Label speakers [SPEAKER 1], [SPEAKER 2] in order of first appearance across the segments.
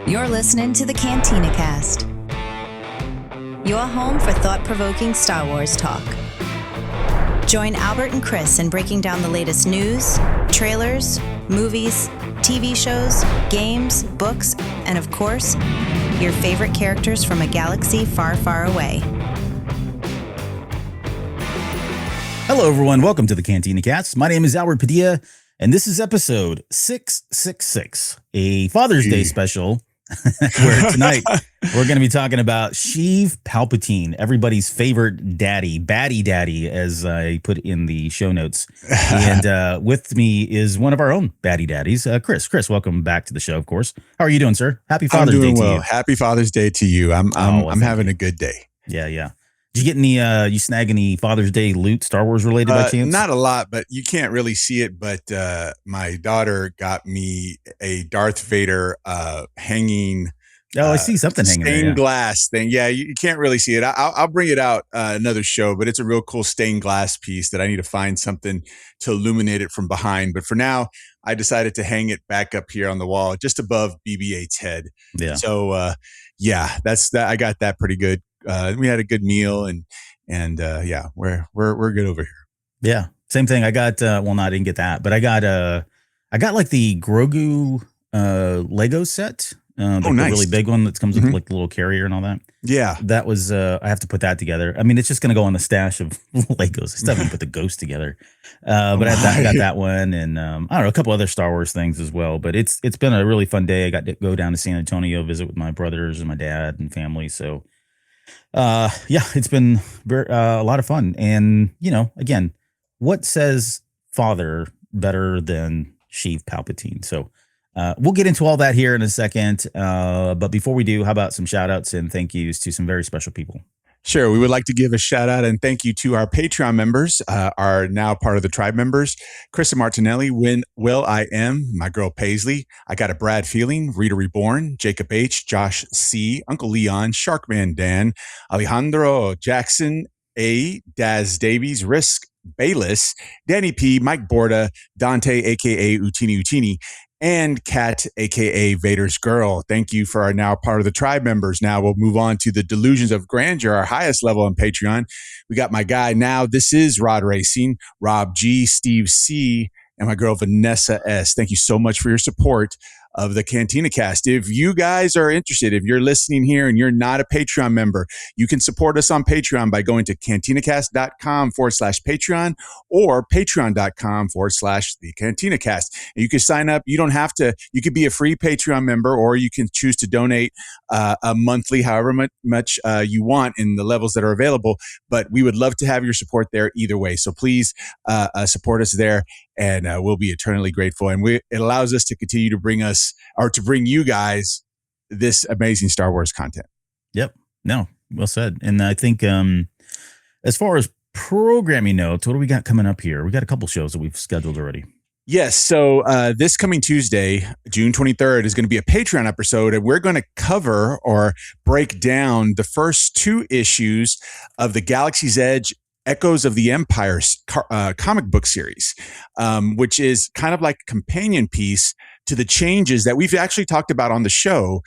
[SPEAKER 1] You're listening to the Cantina Cast, your home for thought-provoking Star Wars talk. Join Albert and Chris in breaking down the latest news, trailers, movies, TV shows, games, books, and of course, your favorite characters from a galaxy far, far away.
[SPEAKER 2] Hello, everyone. Welcome to the Cantina Cast. My name is Albert Padilla, and this is episode 666, a Father's Day special, where tonight we're going to be talking about Sheev Palpatine, everybody's favorite daddy, baddy daddy, as I put in the show notes. And with me is one of our own baddy daddies, Chris. Chris, welcome back to the show, of course. How are you doing, sir? Happy Father's Day to you.
[SPEAKER 3] Happy Father's Day to you. I'm having a good day.
[SPEAKER 2] Yeah. Did you get any, you snag any Father's Day loot, Star Wars related by chance?
[SPEAKER 3] Not a lot, but you can't really see it. But my daughter got me a Darth Vader hanging.
[SPEAKER 2] Oh, I see something hanging there.
[SPEAKER 3] Stained glass thing. Yeah, you can't really see it. I'll bring it out another show, but it's a real cool stained glass piece that I need to find something to illuminate it from behind. But for now, I decided to hang it back up here on the wall, just above BB-8's head. Yeah. So that's that. I got that pretty good. We had a good meal and we're good over here.
[SPEAKER 2] Yeah. Same thing. I got, no, I didn't get that, but I got like the Grogu, Lego set. Nice. The really big one that comes with like the little carrier and all that. Yeah. That was, I have to put that together. I mean, it's just going to go on the stash of Legos. I still haven't put the ghost together. But I got that one and, I don't know, a couple other Star Wars things as well, but it's been a really fun day. I got to go down to San Antonio, visit with my brothers and my dad and family. So, it's been a lot of fun. And, again, what says father better than Sheev Palpatine? So we'll get into all that here in a second. But before we do, how about some shout outs and thank yous to some very special people?
[SPEAKER 3] Sure. We would like to give a shout out and thank you to our Patreon members, are now part of the tribe members. Krista Martinelli, Will I Am, my girl Paisley. I got a Brad Feeling, Rita Reborn, Jacob H, Josh C, Uncle Leon, Sharkman Dan, Alejandro Jackson A, Daz Davies, Risk Bayless, Danny P, Mike Borda, Dante, aka Utini, and Kat, aka Vader's Girl. Thank you for our now part of the tribe members. Now we'll move on to the Delusions of Grandeur, our highest level on Patreon. We got my guy now. This is Rod Racing, Rob G, Steve C, and my girl Vanessa S. Thank you so much for your support of the Cantina Cast. If you guys are interested, if you're listening here and you're not a Patreon member, you can support us on Patreon by going to cantinacast.com/Patreon or patreon.com/the Cantina Cast. And you can sign up. You don't have to, you could be a free Patreon member or you can choose to donate a monthly, however much you want in the levels that are available. But we would love to have your support there either way. So please support us there. And we'll be eternally grateful. And it allows us to continue to bring you guys this amazing Star Wars content.
[SPEAKER 2] Yep. No, well said. And I think as far as programming notes, what do we got coming up here? We got a couple shows that we've scheduled already.
[SPEAKER 3] Yes. So this coming Tuesday, June 23rd, is going to be a Patreon episode, and we're going to cover or break down the first two issues of the Galaxy's Edge Echoes of the Empire comic book series, which is kind of like a companion piece to the changes that we've actually talked about on the show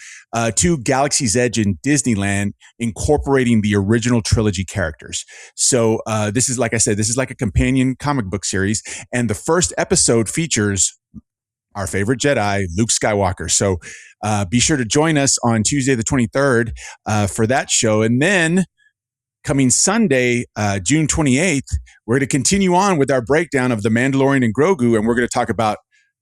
[SPEAKER 3] to Galaxy's Edge in Disneyland, incorporating the original trilogy characters. So this is, like I said, this is like a companion comic book series. And the first episode features our favorite Jedi, Luke Skywalker. So be sure to join us on Tuesday, the 23rd for that show. And then coming Sunday, June 28th, we're going to continue on with our breakdown of The Mandalorian and Grogu, and we're going to talk about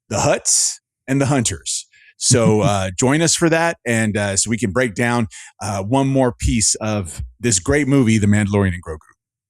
[SPEAKER 3] the Hutts and the Hunters. So join us for that, and so we can break down one more piece of this great movie, The Mandalorian and Grogu.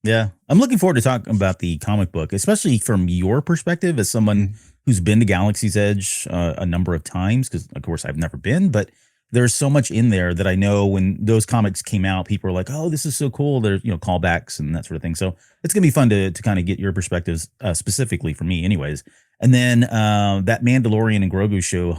[SPEAKER 2] Yeah, I'm looking forward to talking about the comic book, especially from your perspective as someone who's been to Galaxy's Edge a number of times, because, of course, I've never been, but there's so much in there that I know when those comics came out, people were like, oh, this is so cool. There's, callbacks and that sort of thing. So it's going to be fun to kind of get your perspectives specifically for me anyways. And then that Mandalorian and Grogu show,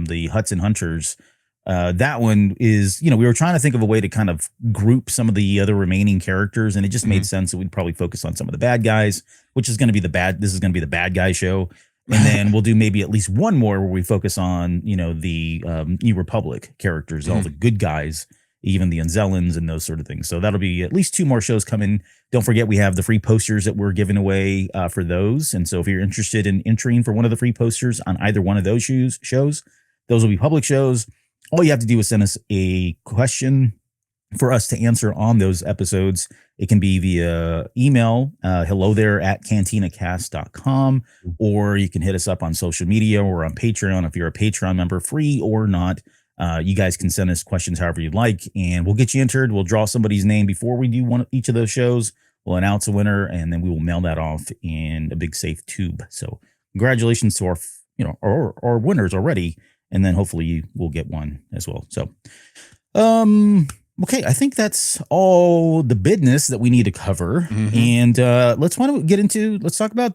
[SPEAKER 2] the Hutts and Hunters, that one is, we were trying to think of a way to kind of group some of the other remaining characters. And it just made sense that we'd probably focus on some of the bad guys, which is going to be this is going to be the bad guy show. And then we'll do maybe at least one more where we focus on, the New Republic characters, all the good guys, even the Unzellans and those sort of things. So that'll be at least 2 more shows coming. Don't forget, we have the free posters that we're giving away for those. And so if you're interested in entering for one of the free posters on either one of those shows, those will be public shows. All you have to do is send us a question for us to answer on those episodes. It can be via email, hello@cantinacast.com, or you can hit us up on social media or on Patreon if you're a Patreon member, free or not. You guys can send us questions however you'd like, and we'll get you entered. We'll draw somebody's name before we do each of those shows. We'll announce a winner, and then we will mail that off in a big safe tube. So congratulations to our winners already, and then hopefully you will get one as well. So, okay, I think that's all the business that we need to cover. And let's talk about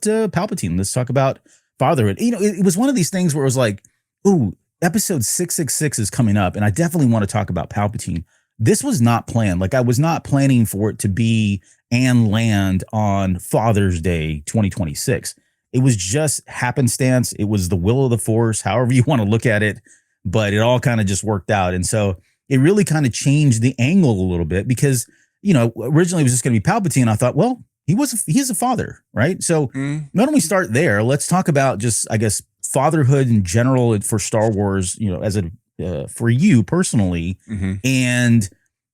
[SPEAKER 2] Palpatine. Let's talk about fatherhood. It was one of these things where it was like, ooh, episode 666 is coming up, and I definitely want to talk about Palpatine. This was not planned. Like, I was not planning for it to be and land on Father's Day 2026. It was just happenstance. It was the will of the Force, however you want to look at it, but it all kind of just worked out. And so it really kind of changed the angle a little bit because, originally it was just going to be Palpatine. I thought, well, he is a father, right? So why don't we start there? Let's talk about just, I guess, fatherhood in general for Star Wars, as for you personally. And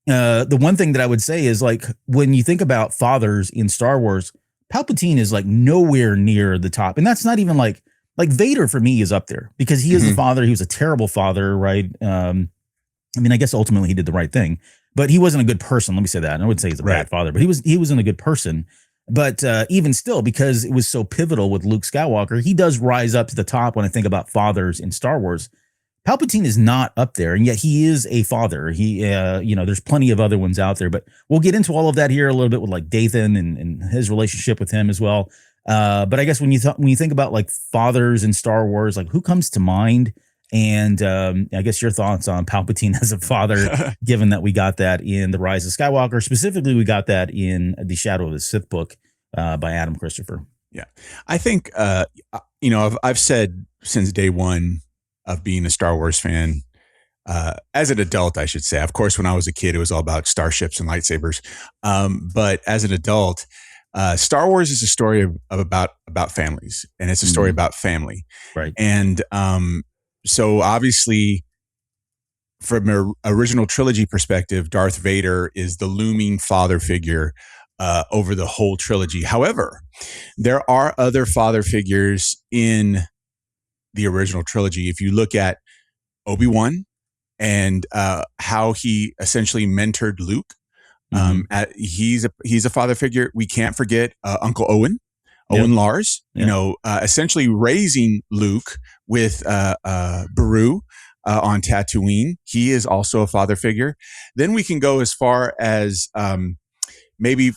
[SPEAKER 2] the one thing that I would say is, like, when you think about fathers in Star Wars, Palpatine is like nowhere near the top. And that's not even like Vader for me is up there because he is the father. He was a terrible father, right? I guess ultimately he did the right thing, but he wasn't a good person. Let me say that. I wouldn't say he's a bad father, but he wasn't a good person. But even still, because it was so pivotal with Luke Skywalker, he does rise up to the top when I think about fathers in Star Wars. Palpatine is not up there, and yet he is a father. He, there's plenty of other ones out there, but we'll get into all of that here a little bit with like Dathan and his relationship with him as well. But I guess when you think about like fathers in Star Wars, like who comes to mind? And I guess your thoughts on Palpatine as a father, given that we got that in The Rise of Skywalker. Specifically, we got that in The Shadow of the Sith book by Adam Christopher.
[SPEAKER 3] Yeah, I think, I've said since day one of being a Star Wars fan, as an adult, I should say. Of course, when I was a kid, it was all about starships and lightsabers. But as an adult, Star Wars is a story about families, and it's a story about family.
[SPEAKER 2] Right.
[SPEAKER 3] And so obviously, from an original trilogy perspective, Darth Vader is the looming father figure over the whole trilogy. However, there are other father figures in the original trilogy. If you look at Obi-Wan and how he essentially mentored Luke, he's a father figure. We can't forget Uncle Owen Lars, essentially raising Luke with Beru on Tatooine. He is also a father figure. Then we can go as far as maybe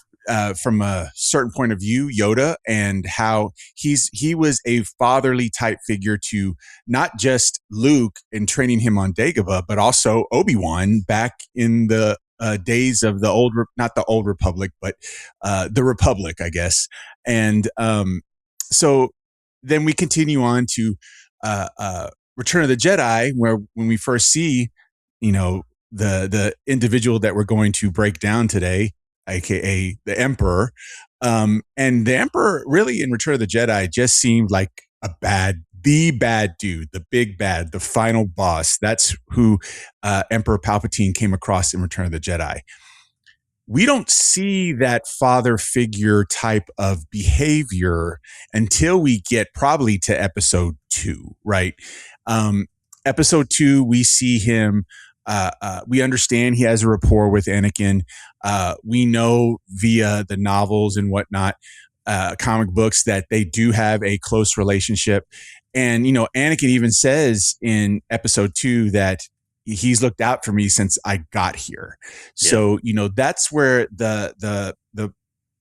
[SPEAKER 3] from a certain point of view, Yoda, and how he was a fatherly type figure to not just Luke and training him on Dagobah, but also Obi-Wan back in the days of not the old Republic, but the Republic, I guess. And so then we continue on to Return of the Jedi, where when we first see, the individual that we're going to break down today, aka the Emperor. And the Emperor really in Return of the Jedi just seemed like the bad dude, the big bad, the final boss. That's who Emperor Palpatine came across in Return of the Jedi. We don't see that father figure type of behavior until we get probably to episode 2, right? Episode 2, we see him. We understand he has a rapport with Anakin. We know via the novels and whatnot, comic books, that they do have a close relationship. And, Anakin even says in episode 2 that he's looked out for me since I got here. Yeah. So, that's where the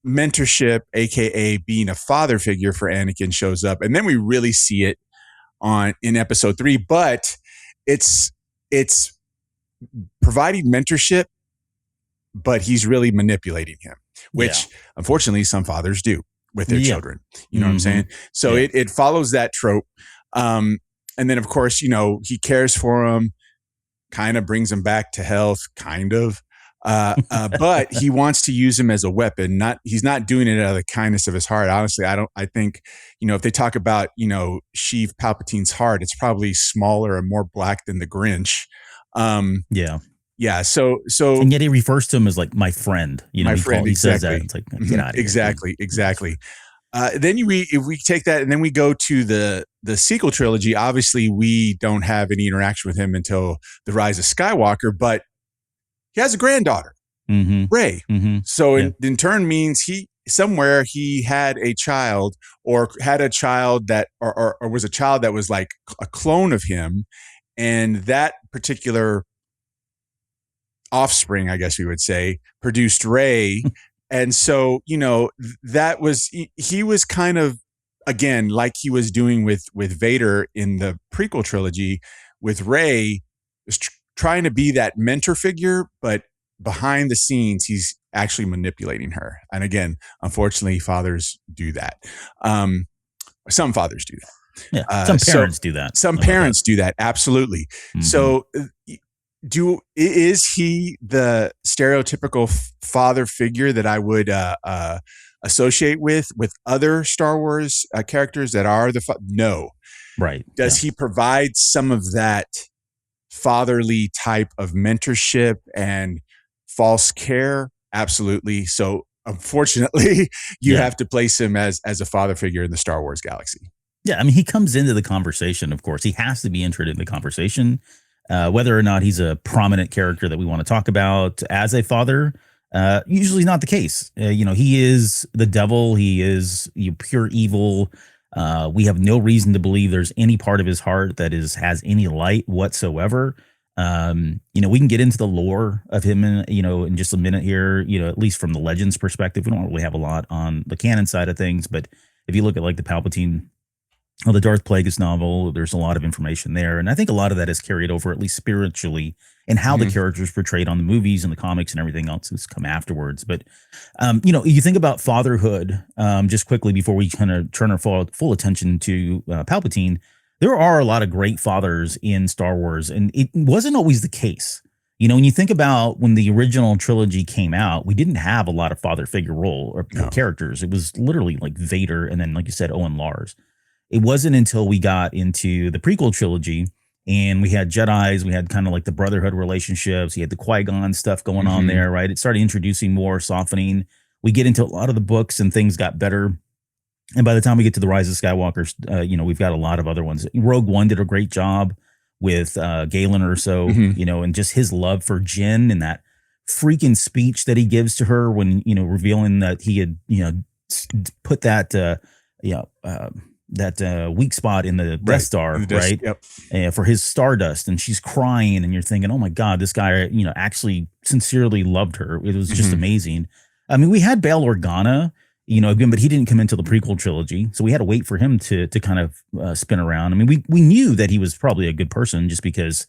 [SPEAKER 3] mentorship, AKA being a father figure for Anakin, shows up. And then we really see it in episode 3, but it's providing mentorship, but he's really manipulating him, which unfortunately some fathers do. with their children. You know what I'm saying? So it follows that trope. And then of course, he cares for them, kind of brings them back to health, kind of. But he wants to use him as a weapon. He's not doing it out of the kindness of his heart. Honestly, I think, if they talk about, Sheev Palpatine's heart, it's probably smaller and more black than the Grinch. Yeah. So,
[SPEAKER 2] and yet he refers to him as like my friend,
[SPEAKER 3] my friend.
[SPEAKER 2] He
[SPEAKER 3] exactly.
[SPEAKER 2] says that. It's like, get out of here.
[SPEAKER 3] Exactly. Then if we take that and then we go to the sequel trilogy, obviously we don't have any interaction with him until The Rise of Skywalker, but he has a granddaughter, Rey. So in turn means he had a child or had a child that, or was a child that was like a clone of him. And that particular offspring, I guess we would say, produced Rey. And so, that was, he was kind of, again, like he was doing with Vader in the prequel trilogy, with Rey, was trying to be that mentor figure, but behind the scenes, he's actually manipulating her. And again, unfortunately, fathers do that. Some fathers do that.
[SPEAKER 2] Yeah, some parents do that.
[SPEAKER 3] Some parents do that. Absolutely. So is he the stereotypical father figure that I would associate with other Star Wars characters that are no.
[SPEAKER 2] Right.
[SPEAKER 3] Does he provide some of that fatherly type of mentorship and false care? Absolutely. So unfortunately, you have to place him as a father figure in the Star Wars galaxy.
[SPEAKER 2] Yeah, I mean, he comes into the conversation, of course. He has to be entered in the conversation. Whether or not he's a prominent character that we want to talk about as a father, usually not the case. He is the devil. He is pure evil. We have no reason to believe there's any part of his heart that has any light whatsoever. We can get into the lore of him in just a minute here, at least from the Legends perspective. We don't really have a lot on the canon side of things, but if you look at like the Palpatine or the Darth Plagueis novel, there's a lot of information there. And I think a lot of that is carried over, at least spiritually, in how the characters portrayed on the movies and the comics and everything else that's come afterwards. But, you think about fatherhood, just quickly before we kind of turn our full attention to Palpatine, there are a lot of great fathers in Star Wars, and it wasn't always the case. When you think about when the original trilogy came out, we didn't have a lot of father figure role or characters. It was literally like Vader and then, like you said, Owen Lars. It wasn't until we got into the prequel trilogy and we had Jedis, we had kind of like the brotherhood relationships, you had the Qui-Gon stuff going on there, right? It started introducing more, softening. We get into a lot of the books and things got better. And by the time we get to the Rise of Skywalker, we've got a lot of other ones. Rogue One did a great job with Galen or so, and just his love for Jyn and that freaking speech that he gives to her when, revealing that he had, put that, that weak spot in the Death Star, right? Yep. For his Stardust, and she's crying, and you're thinking, oh my God, this guy, actually sincerely loved her. It was just amazing. I mean, we had Bail Organa, again, but he didn't come into the prequel trilogy, so we had to wait for him to kind of spin around. I mean, we knew that he was probably a good person just because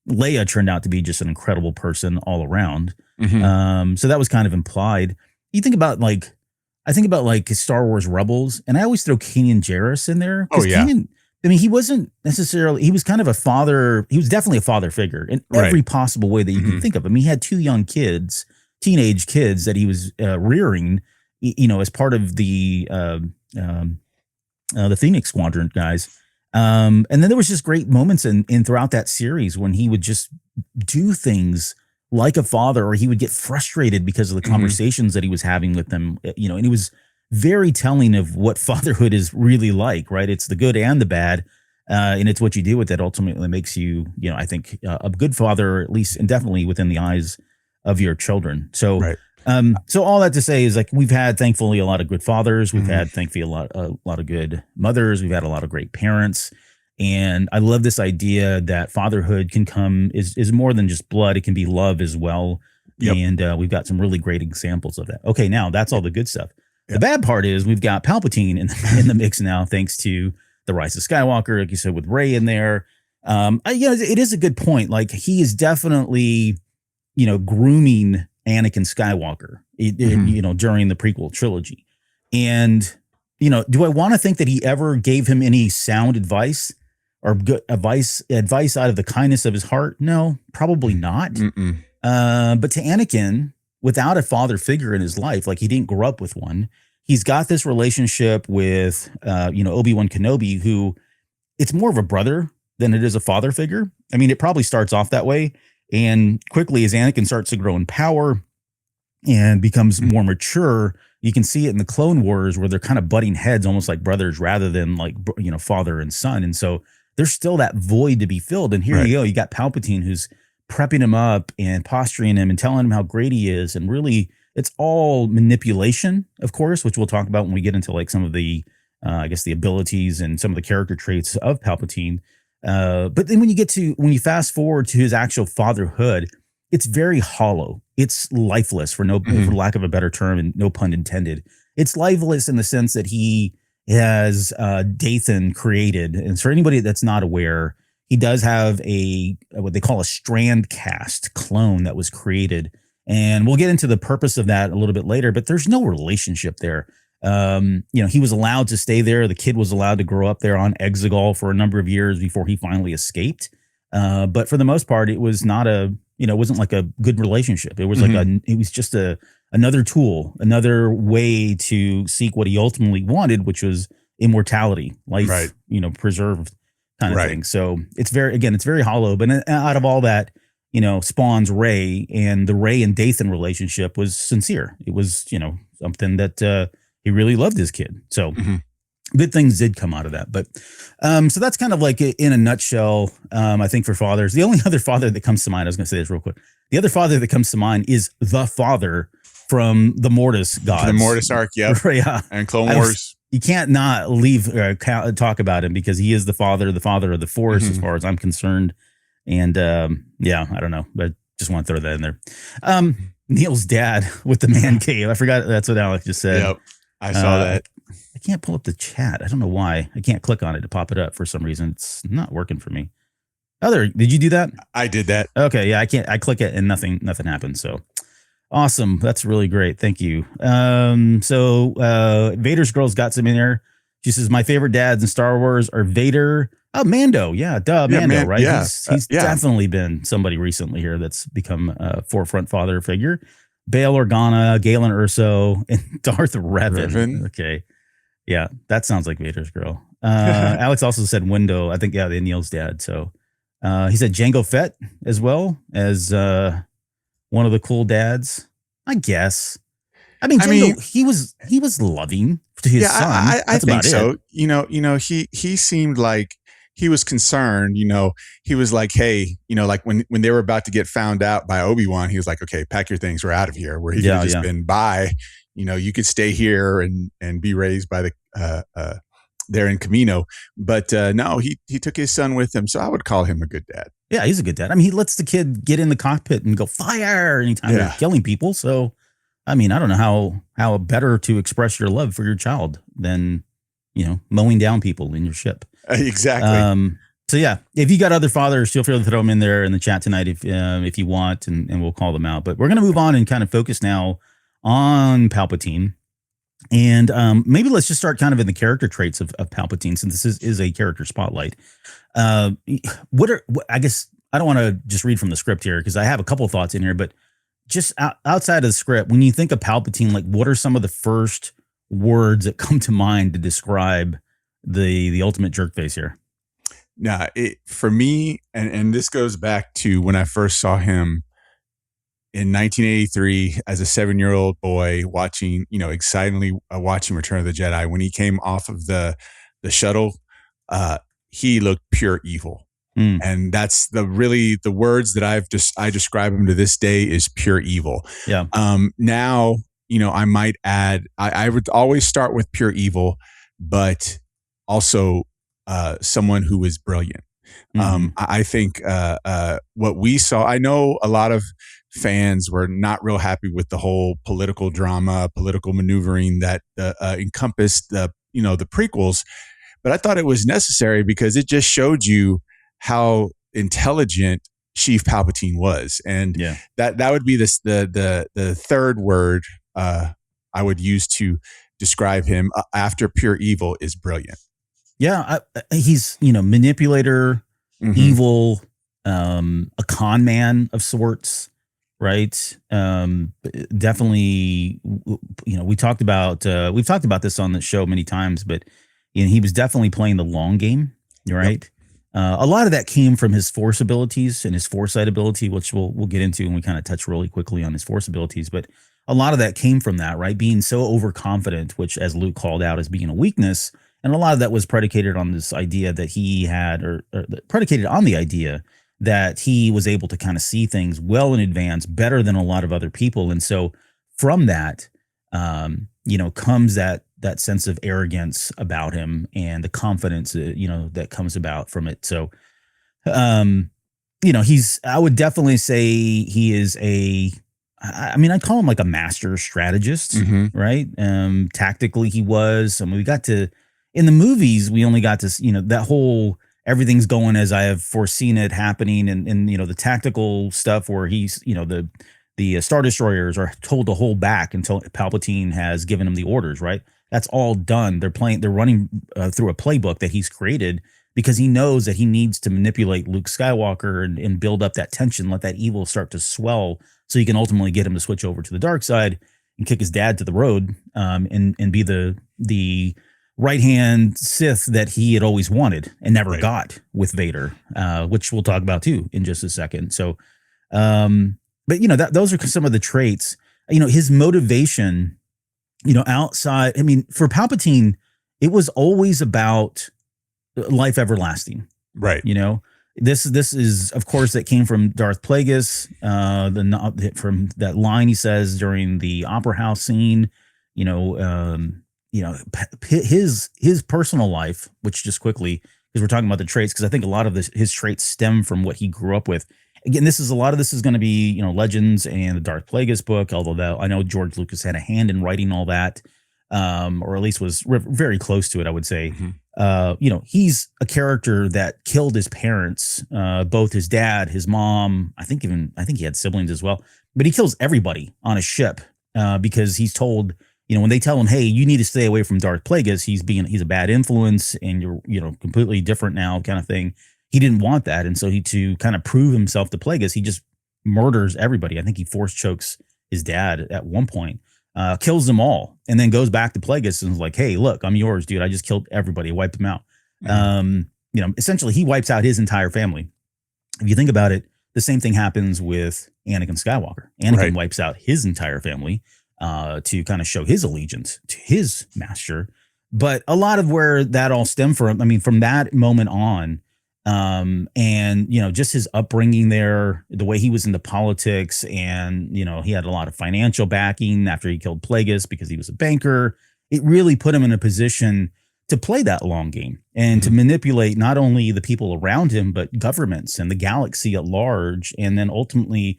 [SPEAKER 2] Leia turned out to be just an incredible person all around. So that was kind of implied. You think about I think about Star Wars Rebels, and I always throw Kanan Jarrus in there.
[SPEAKER 3] Oh yeah.
[SPEAKER 2] He wasn't necessarily, he was kind of a father. He was definitely a father figure in every possible way that you can think of. I mean, he had two young kids, teenage kids that he was rearing, as part of the Phoenix Squadron guys. And then there was just great moments in throughout that series when he would just do things like a father, or he would get frustrated because of the conversations that he was having with them, and it was very telling of what fatherhood is really like, right? It's the good and the bad. And it's what you do with that ultimately makes you, I think a good father, at least, and definitely within the eyes of your children. So, so all that to say is we've had, thankfully, a lot of good fathers. We've had, thankfully, a lot of good mothers. We've had a lot of great parents. And I love this idea that fatherhood can come is more than just blood. It can be love as well. Yep. And we've got some really great examples of that. Okay, now that's all the good stuff. Yep. The bad part is we've got Palpatine in the mix now, thanks to the Rise of Skywalker, like you said, with Rey in there. It is a good point. He is definitely, grooming Anakin Skywalker, during the prequel trilogy. And do I want to think that he ever gave him any sound advice or good advice out of the kindness of his heart? No, probably not. But to Anakin, without a father figure in his life, like he didn't grow up with one, he's got this relationship with, Obi-Wan Kenobi, who it's more of a brother than it is a father figure. I mean, it probably starts off that way. And quickly, as Anakin starts to grow in power and becomes more mature, you can see it in the Clone Wars where they're kind of butting heads almost like brothers rather than like, father and son. And so there's still that void to be filled. And here you go. You got Palpatine who's prepping him up and posturing him and telling him how great he is. And really, it's all manipulation, of course, which we'll talk about when we get into like some of the, the abilities and some of the character traits of Palpatine. But then when you fast forward to his actual fatherhood, it's very hollow. It's lifeless for lack of a better term, and no pun intended. It's lifeless in the sense that he has Dathan created. And for anybody that's not aware, he does have what they call a strand cast clone that was created. And we'll get into the purpose of that a little bit later, but there's no relationship there. He was allowed to stay there. The kid was allowed to grow up there on Exegol for a number of years before he finally escaped. But for the most part, it was not it wasn't like a good relationship. It was it was just another tool, another way to seek what he ultimately wanted, which was immortality, life, preserved kind of thing. So it's very hollow, but out of all that, spawns Rey, and the Rey and Dathan relationship was sincere. It was, something that, he really loved his kid. So good things did come out of that. But so that's kind of like in a nutshell, I think for fathers. The only other father that comes to mind, I was going to say this real quick. The other father that comes to mind is the father from the Mortis gods.
[SPEAKER 3] The Mortis arc, yep.
[SPEAKER 2] Yeah.
[SPEAKER 3] And Clone Wars.
[SPEAKER 2] You can't not leave talk about him because he is the father of the Force, as far as I'm concerned. And I don't know, but just want to throw that in there. Neil's dad with the man cave. I forgot that's what Alex just said.
[SPEAKER 3] Yep. I saw that.
[SPEAKER 2] I can't pull up the chat. I don't know why. I can't click on it to pop it up for some reason. It's not working for me. Did you do that?
[SPEAKER 3] I did that.
[SPEAKER 2] Okay, yeah, I can't. I click it and nothing happens. So awesome. That's really great. Thank you. So Vader's girl's got some in there. She says, my favorite dads in Star Wars are Vader. Oh, Mando. Yeah, Mando, right?
[SPEAKER 3] Yeah.
[SPEAKER 2] He's definitely been somebody recently here that's become a forefront father figure. Bail Organa, Galen Erso, and Darth Revan. Okay. Yeah, that sounds like Vader's girl. Alex also said Window. I think, the Neil's dad. So he said Jango Fett as well as one of the cool dads, I guess. I mean, he was loving to his son.
[SPEAKER 3] I think so. It. He seemed like he was concerned. He was like, hey, like when they were about to get found out by Obi-Wan, he was like, okay, pack your things, we're out of here. Where he could have just been bye. You could stay here and be raised by the there in Camino. But no, he took his son with him. So I would call him a good dad.
[SPEAKER 2] Yeah, he's a good dad. I mean, he lets the kid get in the cockpit and go fire anytime they're killing people. So, I mean, I don't know how better to express your love for your child than, mowing down people in your ship.
[SPEAKER 3] Exactly.
[SPEAKER 2] So yeah, if you got other fathers, feel free to throw them in there in the chat tonight if you want, and we'll call them out. But we're going to move on and kind of focus now on Palpatine. And maybe let's just start kind of in the character traits of Palpatine, since this is a character spotlight. I guess I don't want to just read from the script here because I have a couple of thoughts in here, but just outside of the script, when you think of Palpatine, like what are some of the first words that come to mind to describe the ultimate jerk face here?
[SPEAKER 3] Nah, for me, and this goes back to when I first saw him in 1983 as a 7-year-old boy watching, excitedly watching Return of the Jedi. When he came off of the shuttle, he looked pure evil. And that's the words that I describe him to this day is pure evil.
[SPEAKER 2] Yeah.
[SPEAKER 3] Now, I might add, I would always start with pure evil, but also someone who is brilliant. I think what we saw, I know a lot of fans were not real happy with the whole political drama, political maneuvering that encompassed the prequels, but I thought it was necessary because it just showed you how intelligent Sheev Palpatine was. And that would be the third word I would use to describe him after pure evil is brilliant.
[SPEAKER 2] Yeah, he's manipulator, evil, a con man of sorts, right? Definitely, we've talked about this on the show many times, but he was definitely playing the long game, right? Yep. A lot of that came from his force abilities and his foresight ability, which we'll get into when we kind of touch really quickly on his force abilities. But a lot of that came from that, right? Being so overconfident, which as Luke called out as being a weakness. And a lot of that was predicated on this idea that he had, or predicated on the idea that he was able to kind of see things well in advance, better than a lot of other people. And so from that, comes that sense of arrogance about him and the confidence, that comes about from it. So, I would definitely say he is I'd call him like a master strategist, right? Tactically he was. We got to, in the movies, we only got to, that whole everything's going as I have foreseen it happening, and the tactical stuff where he's, the Star Destroyers are told to hold back until Palpatine has given them the orders, right? That's all done. They're running through a playbook that he's created because he knows that he needs to manipulate Luke Skywalker and build up that tension, let that evil start to swell, so he can ultimately get him to switch over to the dark side and kick his dad to the road, and be the right-hand Sith that he had always wanted and never got with Vader, which we'll talk about too in just a second. So, but those are some of the traits. His motivation, outside. For Palpatine, it was always about life everlasting, right? This is, of course, that came from Darth Plagueis, from that line he says during the Opera House scene. His personal life, which, just quickly, because we're talking about the traits, because I think a lot of his traits stem from what he grew up with. Again, a lot of this is going to be, Legends and the Darth Plagueis book, although I know George Lucas had a hand in writing all that, or at least was very close to it, I would say. He's a character that killed his parents, both his dad, his mom. I think he had siblings as well, but he kills everybody on a ship, because he's told, when they tell him, hey, you need to stay away from Darth Plagueis, he's a bad influence and you're completely different now, kind of thing. He didn't want that. And so to kind of prove himself to Plagueis, he just murders everybody. I think he force chokes his dad at one point, kills them all, and then goes back to Plagueis and is like, hey, look, I'm yours, dude. I just killed everybody, wiped them out. Essentially he wipes out his entire family. If you think about it, the same thing happens with Anakin Skywalker. Anakin wipes out his entire family, to kind of show his allegiance to his master. But a lot of where that all stemmed from, from that moment on, and just his upbringing there, the way he was into politics, and he had a lot of financial backing after he killed Plagueis because he was a banker. It really put him in a position to play that long game and to manipulate not only the people around him, but governments and the galaxy at large, and then ultimately,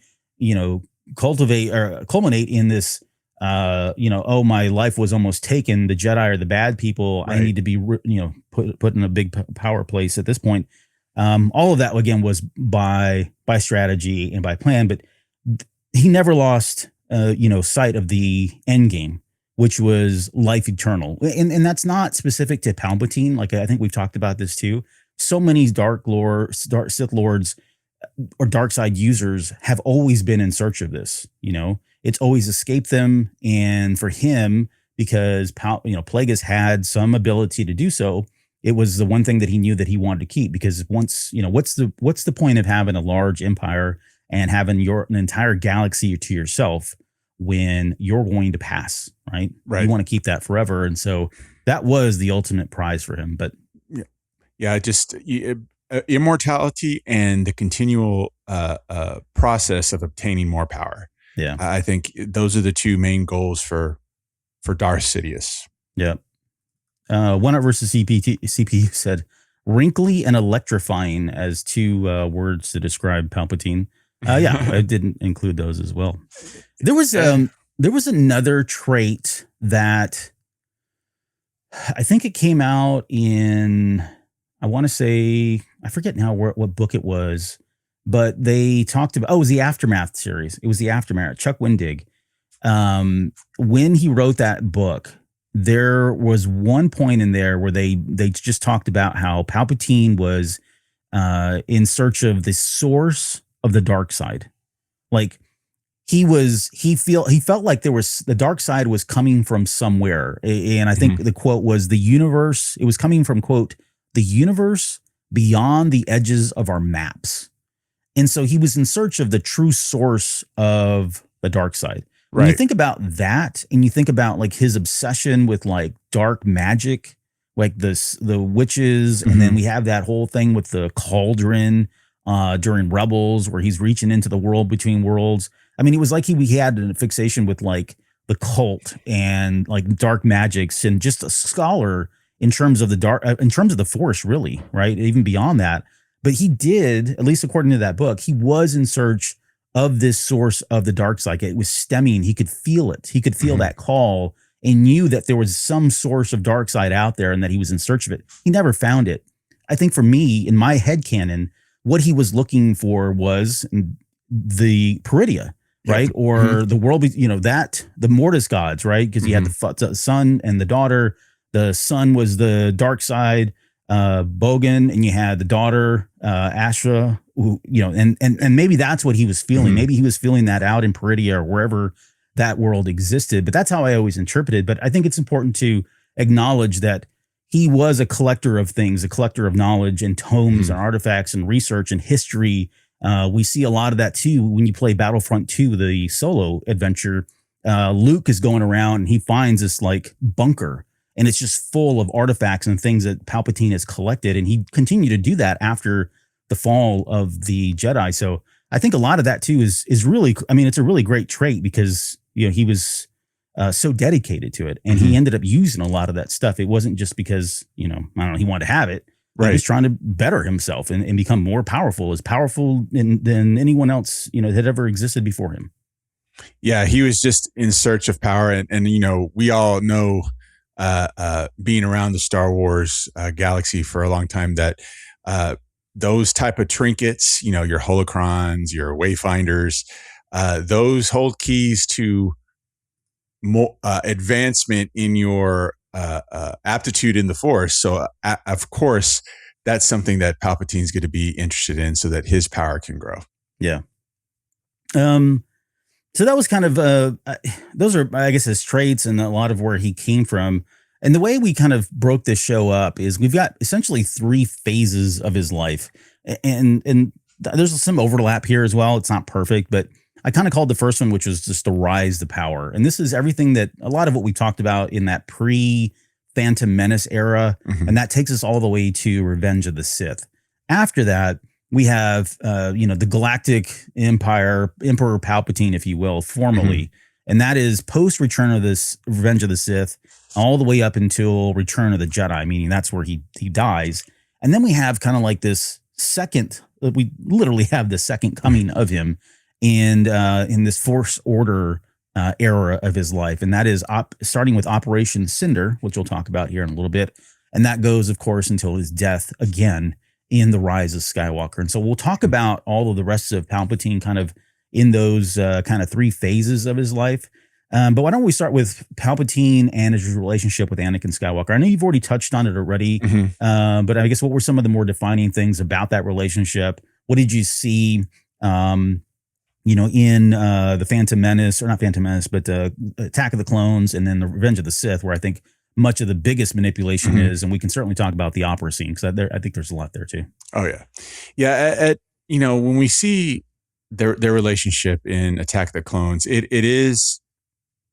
[SPEAKER 2] culminate in this, oh, my life was almost taken. The Jedi are the bad people. I need to be, put in a big power place at this point. All of that, again, was by strategy and by plan, but he never lost, sight of the end game, which was life eternal. And that's not specific to Palpatine. Like, I think we've talked about this too. So many Dark Sith Lords or dark side users have always been in search of this. It's always escaped them. And for him, because Plagueis had some ability to do so, it was the one thing that he knew that he wanted to keep, because once, what's the point of having a large empire and having an entire galaxy to yourself when you're going to pass, right? You want to keep that forever. And so that was the ultimate prize for him. But
[SPEAKER 3] just immortality and the continual process of obtaining more power. Yeah, I think those are the two main goals for Darth Sidious.
[SPEAKER 2] Yeah. One Up versus CPU said wrinkly and electrifying as two words to describe Palpatine. I didn't include those as well. There was another trait that I think it came out in, I want to say, I forget now what book it was, but they talked about, it was the Aftermath series. It was the Aftermath, Chuck Wendig. When he wrote that book, there was one point in there where they just talked about how Palpatine was in search of the source of the dark side. Like he felt like there was the dark side was coming from somewhere. And I think the quote was the universe. It was coming from, quote, the universe beyond the edges of our maps. And so he was in search of the true source of the dark side. When you think about that, and you think about like his obsession with like dark magic, like the witches, and then we have that whole thing with the cauldron during Rebels, where he's reaching into the world between worlds. I mean, it was like he had a fixation with like the cult and like dark magics, and just a scholar in terms of the dark, in terms of the Force, really, right? Even beyond that. But he did, at least according to that book, he was in search of this source of the dark side. It was stemming. He could feel it. He could feel that call, and knew that there was some source of dark side out there and that he was in search of it. He never found it. I think for me, in my headcanon, what he was looking for was the Peridia, right? Or the world, the Mortis gods, right? Because he had the son and the daughter. The son was the dark side, Bogan, and you had the daughter, Asha, who, and maybe that's what he was feeling. Maybe he was feeling that out in Peridia or wherever that world existed. But that's how I always interpreted. But I think it's important to acknowledge that he was a collector of things, a collector of knowledge and tomes and artifacts and research and history. We see a lot of that too when you play Battlefront 2, the solo adventure. Luke is going around and he finds this like bunker, and it's just full of artifacts and things that Palpatine has collected. And he continued to do that after the fall of the Jedi. So I think a lot of that too is really, I mean, it's a really great trait because, he was so dedicated to it, and he ended up using a lot of that stuff. It wasn't just because, I don't know, he wanted to have it. Right. He was trying to better himself and become more powerful, as powerful than anyone else, had ever existed before him.
[SPEAKER 3] Yeah. He was just in search of power. And we all know, being around the Star Wars galaxy for a long time, that those type of trinkets, your holocrons, your wayfinders, those hold keys to more advancement in your aptitude in the Force. So, of course, that's something that Palpatine's going to be interested in, so that his power can grow.
[SPEAKER 2] Yeah. So that was kind of those are, I guess, his traits and a lot of where he came from. And the way we kind of broke this show up is we've got essentially 3 phases of his life, and there's some overlap here as well. It's not perfect, but I kind of called the first one, which was just the rise to power. And this is everything that a lot of what we talked about in that pre-Phantom Menace era. And that takes us all the way to Revenge of the Sith. After that, we have, the Galactic Empire, Emperor Palpatine, if you will, formally. And that is post Return of this Revenge of the Sith, all the way up until Return of the Jedi, meaning that's where he dies. And then we have kind of like this second, we literally have the second coming of him. And in this Force Order era of his life. And that is starting with Operation Cinder, which we'll talk about here in a little bit. And that goes, of course, until his death again in The Rise of Skywalker. And so we'll talk about all of the rest of Palpatine kind of in those kind of 3 phases of his life. But why don't we start with Palpatine and his relationship with Anakin Skywalker? I know you've already touched on it already, but I guess what were some of the more defining things about that relationship? What did you see in the Phantom Menace, or not Phantom Menace, but Attack of the Clones, and then the Revenge of the Sith, where I think much of the biggest manipulation is, and we can certainly talk about the opera scene, because I think there's a lot there too.
[SPEAKER 3] Oh yeah. Yeah. When we see their relationship in Attack of the Clones, it is,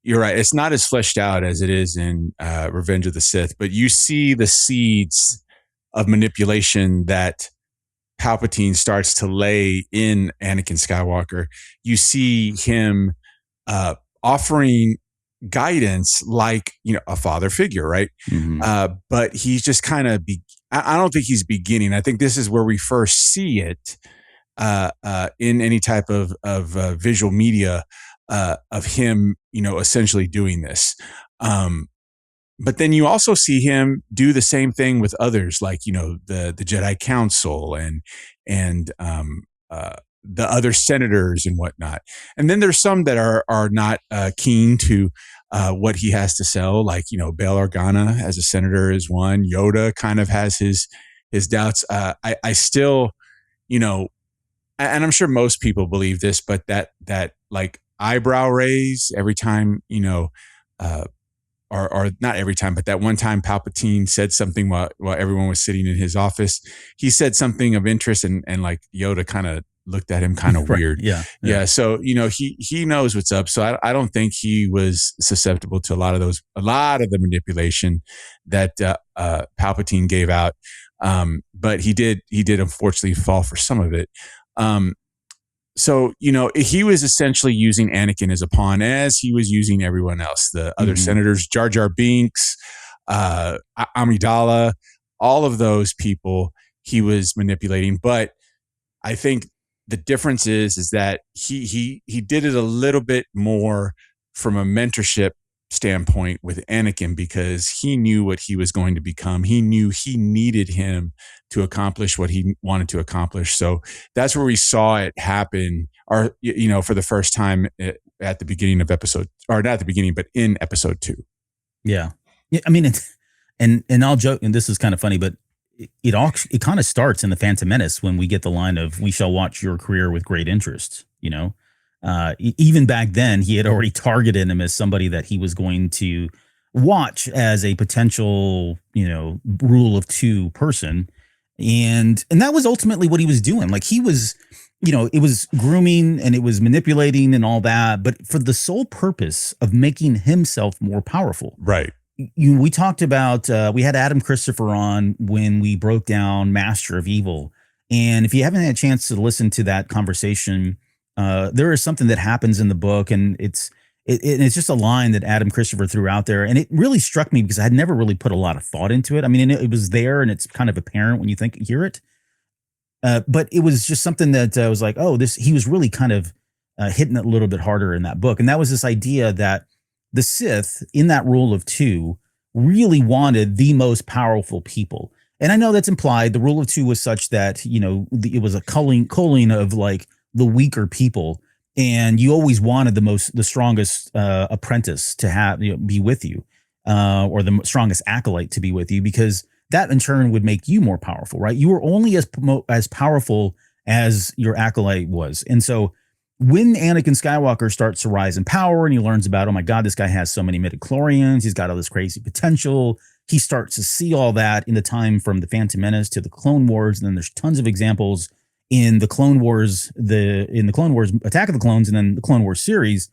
[SPEAKER 3] you're right, it's not as fleshed out as it is in Revenge of the Sith, but you see the seeds of manipulation that Palpatine starts to lay in Anakin Skywalker. You see him offering guidance like, a father figure, right? But he's just kind of, I don't think he's beginning. I think this is where we first see it in any type of visual media of him, essentially doing this. But then you also see him do the same thing with others, like, the Jedi Council and the other senators and whatnot. And then there's some that are not keen to what he has to sell, like, Bail Organa as a senator is one. Yoda kind of has his doubts. I still, and I'm sure most people believe this, but that like eyebrow raise every time, or not every time, but that one time Palpatine said something while everyone was sitting in his office, he said something of interest, and like Yoda kind of looked at him kind of weird.
[SPEAKER 2] Yeah.
[SPEAKER 3] So, he knows what's up. So I don't think he was susceptible to a lot of the manipulation that Palpatine gave out. But he did unfortunately fall for some of it. So, he was essentially using Anakin as a pawn, as he was using everyone else, the other senators, Jar Jar Binks, Amidala, all of those people he was manipulating. But I think the difference is that he did it a little bit more from a mentorship standpoint with Anakin, because he knew what he was going to become. He knew he needed him to accomplish what he wanted to accomplish. So that's where we saw it happen, or, for the first time at the beginning of episode, or not at the beginning, but in episode 2.
[SPEAKER 2] Yeah. I mean, and I'll joke, and this is kind of funny, but it kind of starts in the Phantom Menace when we get the line of, "We shall watch your career with great interest." Even back then, he had already targeted him as somebody that he was going to watch as a potential, rule of 2 person. And that was ultimately what he was doing. Like, he was, it was grooming and it was manipulating and all that, but for the sole purpose of making himself more powerful.
[SPEAKER 3] Right.
[SPEAKER 2] We talked about, we had Adam Christopher on when we broke down Master of Evil. And if you haven't had a chance to listen to that conversation, there is something that happens in the book, and it's just a line that Adam Christopher threw out there. And it really struck me because I had never really put a lot of thought into it. I mean, it was there and it's kind of apparent when you hear it. But it was just something that I was like, oh, he was really kind of hitting it a little bit harder in that book. And that was this idea that the Sith in that rule of 2 really wanted the most powerful people. And I know that's implied. The rule of 2 was such that, it was a culling of like the weaker people. And you always wanted the strongest apprentice to be with you, or the strongest acolyte to be with you, because that in turn would make you more powerful, right? You were only as powerful as your acolyte was. And so when Anakin Skywalker starts to rise in power and he learns about, oh my God, this guy has so many midichlorians, he's got all this crazy potential, he starts to see all that in the time from the Phantom Menace to the Clone Wars. And then there's tons of examples in the Clone Wars, Attack of the Clones, and then the Clone Wars series.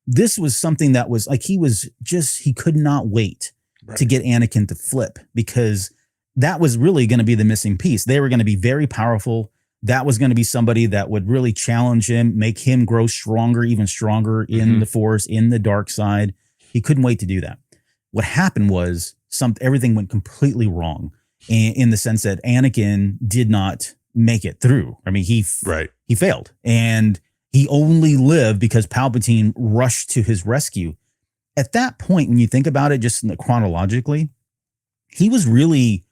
[SPEAKER 2] This was something that was like, he could not wait to get Anakin to flip, because that was really going to be the missing piece. They were going to be very powerful. That was going to be somebody that would really challenge him, make him grow stronger, even stronger in the Force, in the dark side. He couldn't wait to do that. What happened was everything went completely wrong in the sense that Anakin did not make it through. I mean, he failed, and he only lived because Palpatine rushed to his rescue. At that point, when you think about it, just chronologically, he was really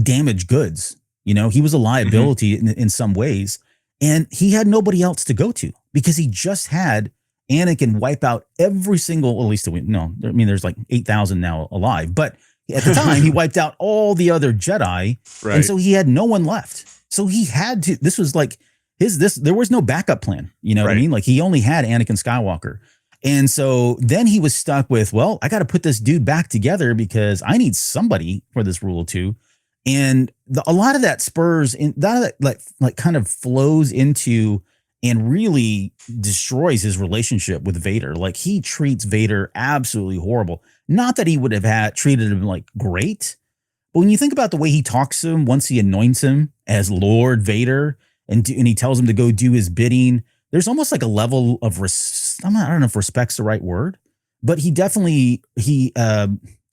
[SPEAKER 2] damaged goods. He was a liability in some ways, and he had nobody else to go to, because he just had Anakin wipe out every single, at least there's like 8,000 now alive, but at the time he wiped out all the other Jedi. Right. And so he had no one left. So he had to, this was like there was no backup plan. You know what I mean? Like, he only had Anakin Skywalker. And so then he was stuck with, well, I got to put this dude back together because I need somebody for this rule of 2. And a lot of that spurs in that like kind of flows into and really destroys his relationship with Vader. Like, he treats Vader absolutely horrible. Not that he would have treated him like great, but when you think about the way he talks to him once he anoints him as Lord Vader and he tells him to go do his bidding, there's almost like a level of I don't know if respect's the right word, but he definitely I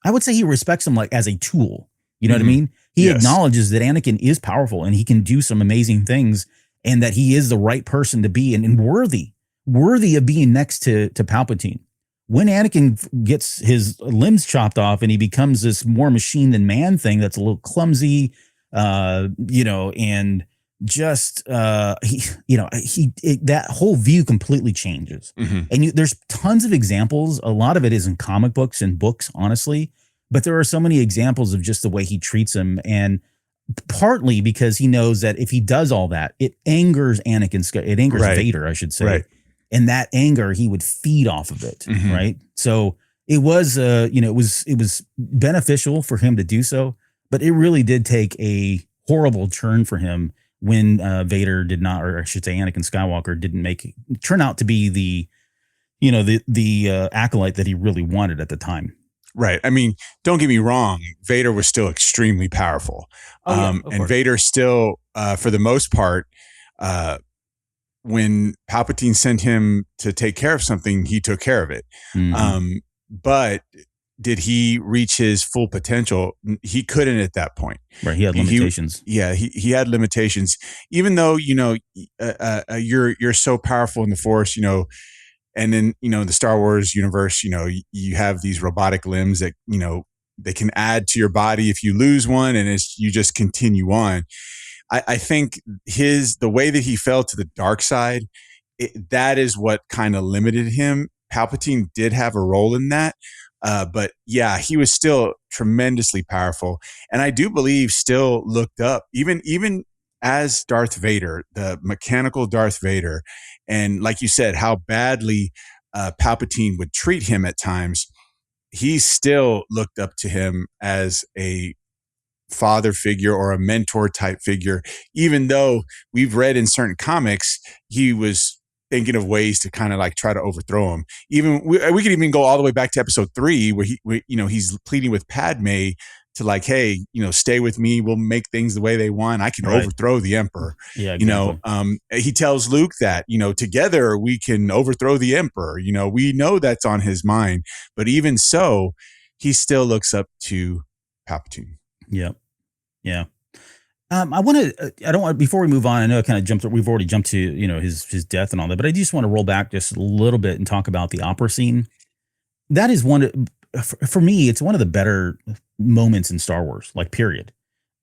[SPEAKER 2] would say he respects him like as a tool. You know what I mean? He acknowledges that Anakin is powerful and he can do some amazing things, and that he is the right person to be and worthy of being next to Palpatine. When Anakin gets his limbs chopped off and he becomes this more machine than man thing that's a little clumsy, and just that whole view completely changes. And there's tons of examples. A lot of it is in comic books and books, honestly, but there are so many examples of just the way he treats him, and partly because he knows that if he does all that, it angers it angers Vader, I should say, and that anger he would feed off of it, right? So it was it was beneficial for him to do so, but it really did take a horrible turn for him when Vader did not, or I should say Anakin Skywalker didn't turn out to be the acolyte that he really wanted at the time.
[SPEAKER 3] Right. I mean, don't get me wrong. Vader was still extremely powerful. And Vader still, for the most part, when Palpatine sent him to take care of something, he took care of it. But did he reach his full potential? He couldn't at that point.
[SPEAKER 2] Right. He had limitations.
[SPEAKER 3] He had limitations, even though, you're so powerful in the Force, and then, in the Star Wars universe, you have these robotic limbs that, they can add to your body if you lose one, and you just continue on. I think the way that he fell to the dark side, that is what kind of limited him. Palpatine did have a role in that. But yeah, he was still tremendously powerful. And I do believe still looked up, even as Darth Vader, the mechanical Darth Vader. And like you said, how badly Palpatine would treat him at times. He still looked up to him as a father figure or a mentor type figure, even though we've read in certain comics, he was thinking of ways to kind of like try to overthrow him. Even we could even go all the way back to episode 3 where he's pleading with Padme to like, hey, stay with me. We'll make things the way they want. I can overthrow the Emperor.
[SPEAKER 2] Yeah, exactly.
[SPEAKER 3] He tells Luke that, together we can overthrow the Emperor. We know that's on his mind, but even so, he still looks up to Palpatine.
[SPEAKER 2] Yep. Yeah. Before we move on, I know we've already jumped to, his death and all that, but I just want to roll back just a little bit and talk about the opera scene. That is for me, it's one of the better moments in Star Wars, like period.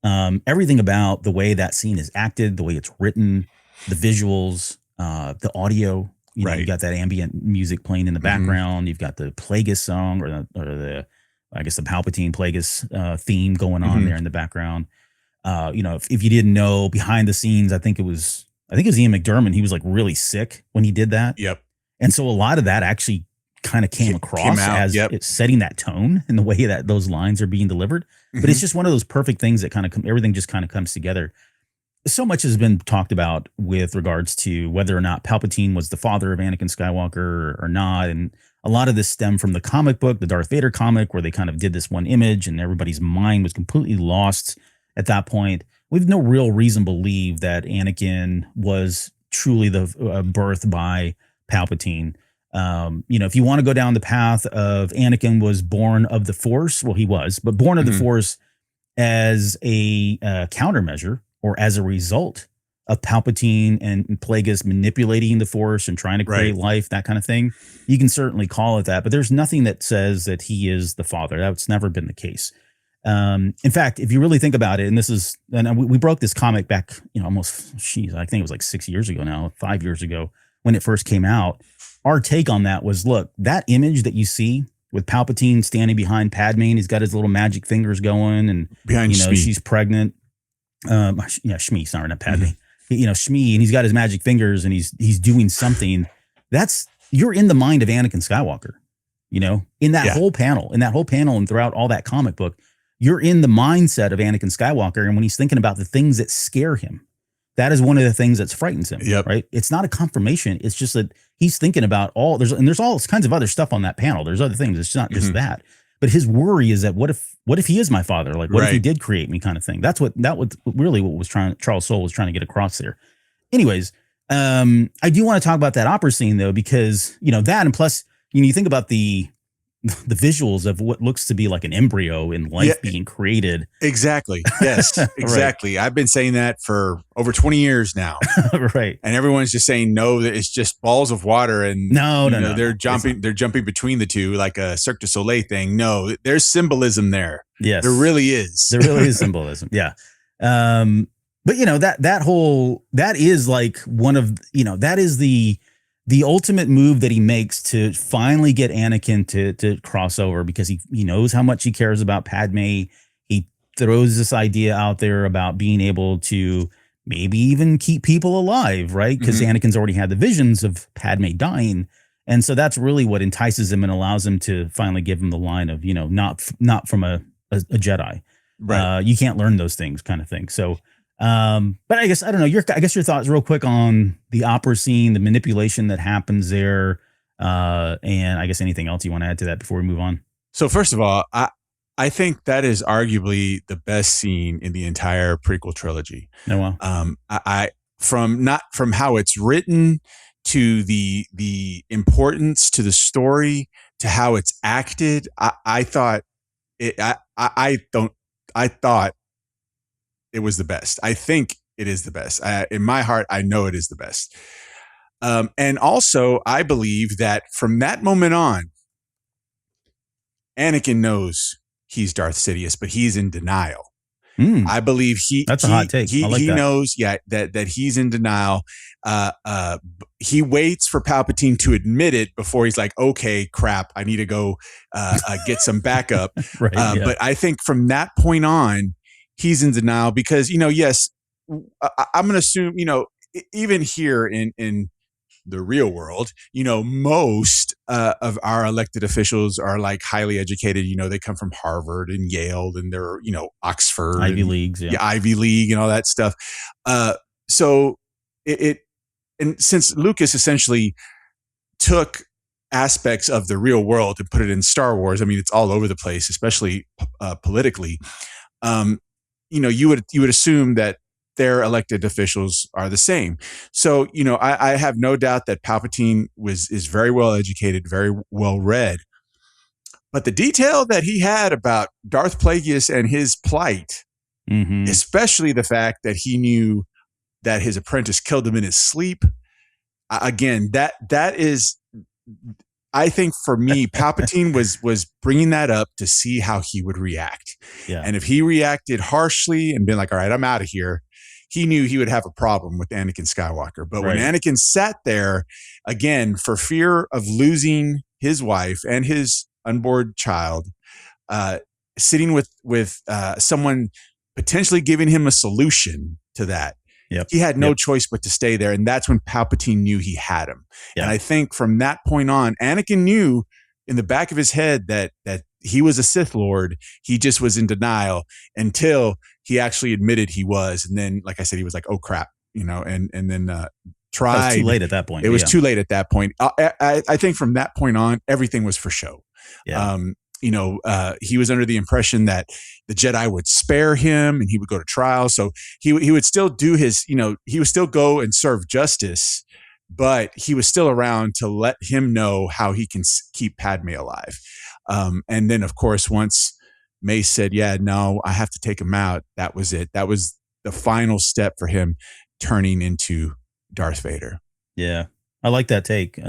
[SPEAKER 2] Everything about the way that scene is acted, the way it's written, the visuals, the audio, you got that ambient music playing in the background. You've got the Plagueis song or the Palpatine Plagueis theme going on there in the background. If you didn't know, behind the scenes, I think it was Ian McDiarmid. He was like really sick when he did that.
[SPEAKER 3] Yep.
[SPEAKER 2] And so a lot of that actually kind of came across as it's setting that tone in the way that those lines are being delivered. But it's just one of those perfect things that everything just kind of comes together. So much has been talked about with regards to whether or not Palpatine was the father of Anakin Skywalker or not. And a lot of this stemmed from the comic book, the Darth Vader comic, where they kind of did this one image and everybody's mind was completely lost at that point. We have no real reason to believe that Anakin was truly the birthed by Palpatine. If you want to go down the path of Anakin was born of the Force, well, he was, but born of the Force as a countermeasure or as a result of Palpatine and Plagueis manipulating the Force and trying to create life, that kind of thing. You can certainly call it that, but there's nothing that says that he is the father. That's never been the case. In fact, if you really think about it, and we broke this comic back, I think it was like 6 years ago now, 5 years ago when it first came out. Our take on that was, look, that image that you see with Palpatine standing behind Padme, and he's got his little magic fingers going, and
[SPEAKER 3] behind Shmi.
[SPEAKER 2] She's pregnant. Shmi, sorry, not Padme. Shmi, and he's got his magic fingers, and he's doing something. You're in the mind of Anakin Skywalker. In that whole panel, and throughout all that comic book, you're in the mindset of Anakin Skywalker, and when he's thinking about the things that scare him, that is one of the things that frightens him. Right? It's not a confirmation. It's just that he's thinking about there's all kinds of other stuff on that panel. There's other things. It's not just that. But his worry is that what if he is my father? Like, what if he did create me, kind of thing. That's what Charles Soule was trying to get across there. Anyways, I do want to talk about that opera scene though, because that, and plus you think about the visuals of what looks to be like an embryo in life being created.
[SPEAKER 3] Exactly. Yes, exactly. I've been saying that for over 20 years now.
[SPEAKER 2] Right.
[SPEAKER 3] And everyone's just saying, no, that it's just balls of water. And
[SPEAKER 2] no,
[SPEAKER 3] they're jumping between the two, like a Cirque du Soleil thing. No, there's symbolism there.
[SPEAKER 2] Yes.
[SPEAKER 3] There really is.
[SPEAKER 2] There really is symbolism. Yeah. But that is like one of, that is the ultimate move that he makes to finally get Anakin to cross over, because he knows how much he cares about Padme. He throws this idea out there about being able to maybe even keep people alive, right? Because Anakin's already had the visions of Padme dying. And so that's really what entices him and allows him to finally give him the line of, not from a Jedi. Right. You can't learn those things, kind of thing. So, but I guess, I don't know, your thoughts real quick on the opera scene, the manipulation that happens there. And I guess anything else you want to add to that before we move on?
[SPEAKER 3] So first of all, I think that is arguably the best scene in the entire prequel trilogy.
[SPEAKER 2] Oh, wow.
[SPEAKER 3] From how it's written to the importance to the story to how it's acted, I thought it was the best. I think it is the best. In my heart, I know it is the best. And also, I believe that from that moment on, Anakin knows he's Darth Sidious, but he's in denial. I believe
[SPEAKER 2] that's a hot take.
[SPEAKER 3] He knows, that he's in denial. He waits for Palpatine to admit it before he's like, okay, crap, I need to go get some backup.
[SPEAKER 2] Right,
[SPEAKER 3] But I think from that point on, he's in denial because, yes, I'm going to assume, even here in the real world, most of our elected officials are like highly educated. They come from Harvard and Yale and they're, Oxford,
[SPEAKER 2] Ivy Leagues,
[SPEAKER 3] Ivy League and all that stuff. So and since Lucas essentially took aspects of the real world and put it in Star Wars, I mean, it's all over the place, especially politically. You would assume that their elected officials are the same. So, I have no doubt that Palpatine is very well educated, very well read. But the detail that he had about Darth Plagueis and his plight, especially the fact that he knew that his apprentice killed him in his sleep, again, that is, I think for me, Palpatine was bringing that up to see how he would react.
[SPEAKER 2] Yeah.
[SPEAKER 3] And if he reacted harshly and been like, all right, I'm out of here, he knew he would have a problem with Anakin Skywalker. But when Anakin sat there, again, for fear of losing his wife and his unborn child, sitting with someone potentially giving him a solution to that, he had no choice but to stay there. And that's when Palpatine knew he had him. And I think from that point on, Anakin knew in the back of his head that he was a Sith Lord. He just was in denial until he actually admitted he was. And then, like I said, he was like, oh, crap, and then tried.
[SPEAKER 2] It was too late at that point.
[SPEAKER 3] It was too late at that point. I think from that point on, everything was for show.
[SPEAKER 2] Yeah.
[SPEAKER 3] He was under the impression that the Jedi would spare him and he would go to trial. So he would still do his, he would still go and serve justice, but he was still around to let him know how he can keep Padme alive. And then, of course, once Mace said, yeah, no, I have to take him out, that was it. That was the final step for him turning into Darth Vader.
[SPEAKER 2] Yeah. I like that take. I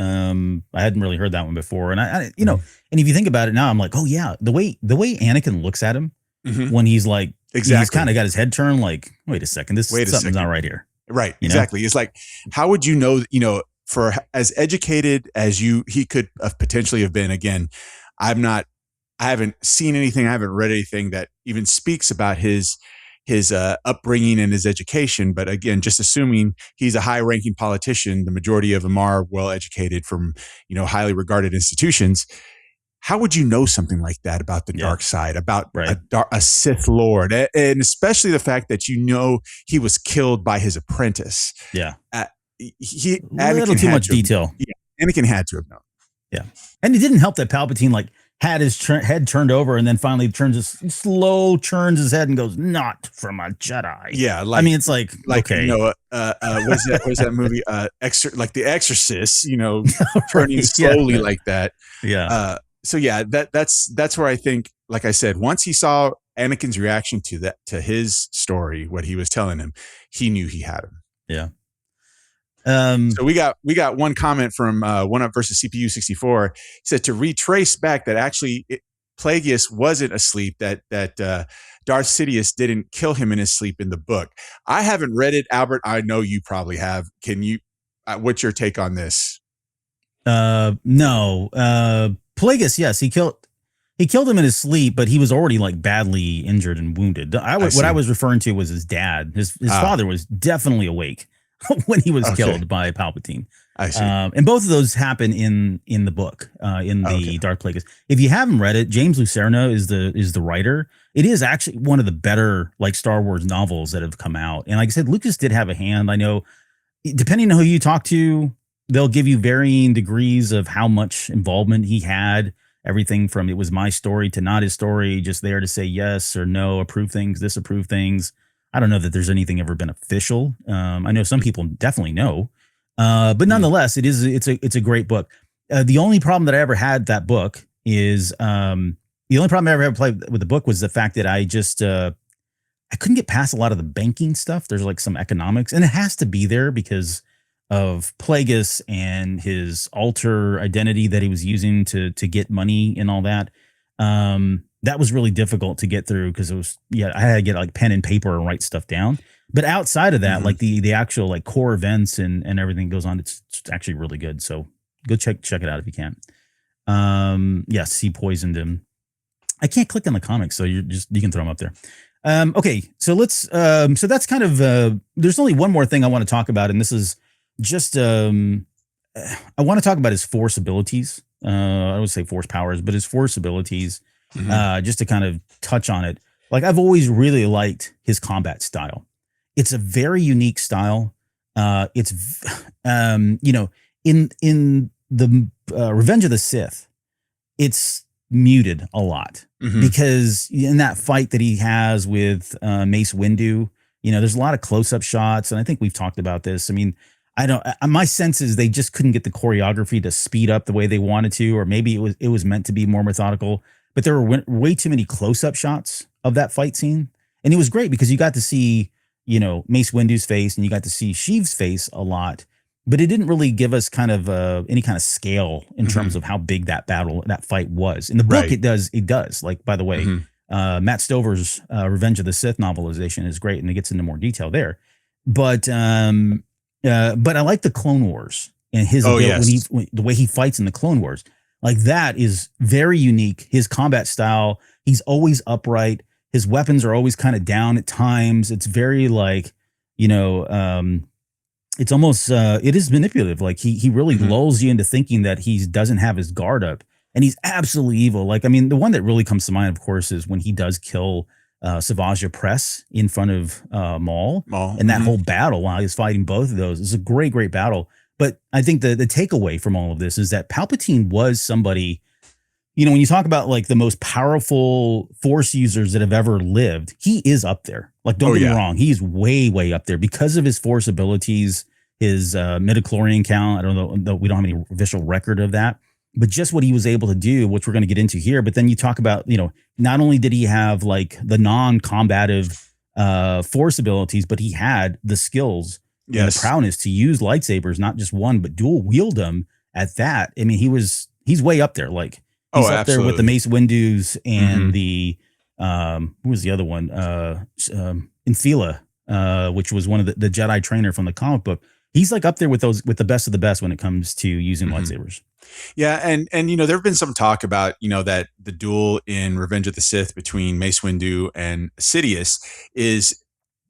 [SPEAKER 2] hadn't really heard that one before. And I and if you think about it now, I'm like, oh yeah, the way Anakin looks at him when he's like, he's kind of got his head turned like, wait a second, something's not right here.
[SPEAKER 3] Right. Exactly. It's like, how would you know, for as educated as he could potentially have been, again, I haven't seen anything, I haven't read anything that even speaks about his upbringing and his education. But again, just assuming he's a high ranking politician, the majority of them are well educated from, highly regarded institutions. How would you know something like that about the dark side, about a Sith Lord? And especially the fact that he was killed by his apprentice.
[SPEAKER 2] Yeah.
[SPEAKER 3] A little
[SPEAKER 2] too much detail.
[SPEAKER 3] Anakin had to have known.
[SPEAKER 2] Yeah. And it didn't help that Palpatine had his head turned over and then finally turns his head and goes, not from a Jedi.
[SPEAKER 3] Yeah.
[SPEAKER 2] It's like okay.
[SPEAKER 3] Was that movie, like The Exorcist, turning slowly like that.
[SPEAKER 2] Yeah.
[SPEAKER 3] So yeah, that's where I think, like I said, once he saw Anakin's reaction to his story, what he was telling him, he knew he had him.
[SPEAKER 2] Yeah.
[SPEAKER 3] So we got one comment from One Up versus CPU 64. He said to retrace back that actually Plagueis wasn't asleep, that Darth Sidious didn't kill him in his sleep in the book. I haven't read it, Albert. I know you probably have. Can you? What's your take on this?
[SPEAKER 2] No. Plagueis, yes, he killed him in his sleep, but he was already like badly injured and wounded. What I was referring to was his dad. His father was definitely awake when he was killed by Palpatine.
[SPEAKER 3] I see.
[SPEAKER 2] And both of those happen in the book, in the Darth Plagueis. If you haven't read it, James Lucerna is the writer. It is actually one of the better like Star Wars novels that have come out. And like I said, Lucas did have a hand. I know, depending on who you talk to, they'll give you varying degrees of how much involvement he had. Everything from it was my story to not his story, just there to say yes or no, approve things, disapprove things. I don't know that there's anything ever been official. I know some people definitely know. But nonetheless, it's a great book. The only problem that I ever had with that book is the only problem I ever had with the book was the fact that I just I couldn't get past a lot of the banking stuff. There's like some economics, and it has to be there because of Plagueis and his alter identity that he was using to get money and all that. That was really difficult to get through because it was I had to get like pen and paper and write stuff down. But outside of that, like the actual like core events and everything goes on, it's actually really good. So go check it out if you can. Yes, he poisoned him. I can't click on the comics, so you can throw them up there. Okay, so let's so that's kind of there's only one more thing I want to talk about, and this is just I want to talk about his force abilities. I would say force powers, but his force abilities, just to kind of touch on it. Like I've always really liked his combat style. It's a very unique style. It's in the Revenge of the Sith, it's muted a lot because in that fight that he has with Mace Windu, there's a lot of close-up shots, and I think we've talked about this. I mean, my sense is they just couldn't get the choreography to speed up the way they wanted to, or maybe it was meant to be more methodical, but there were way too many close-up shots of that fight scene. And it was great because you got to see, Mace Windu's face and you got to see Sheev's face a lot, but it didn't really give us kind of any kind of scale in terms of how big that fight was. In the book, it does. Like, by the way, Matt Stover's Revenge of the Sith novelization is great, and it gets into more detail there. But I like the Clone Wars and his ability, the way he fights in the Clone Wars. Like that is very unique. His combat style, he's always upright. His weapons are always kind of down at times. It's very like, it's almost it is manipulative. Like he really lulls you into thinking that he doesn't have his guard up, and he's absolutely evil. Like, I mean, the one that really comes to mind, of course, is when he does kill Savage Press in front of Maul. And that whole battle while he's fighting both of those is a great battle. But I think the takeaway from all of this is that Palpatine was somebody, when you talk about like the most powerful Force users that have ever lived, he is up there. Like, don't get me wrong, he's way up there because of his Force abilities, his midichlorian count. I don't know, we don't have any official record of that, but just what he was able to do, which we're going to get into here. But then you talk about, not only did he have like the non-combative Force abilities, but he had the skills and the prowess to use lightsabers, not just one, but dual wield them at that. I mean, he's way up there. Like, he's up there with the Mace Windus and the who was the other one? Infila, which was one of the Jedi trainer from the comic book. He's like up there with the best of the best when it comes to using lightsabers.
[SPEAKER 3] Yeah, and there have been some talk about that the duel in Revenge of the Sith between Mace Windu and Sidious is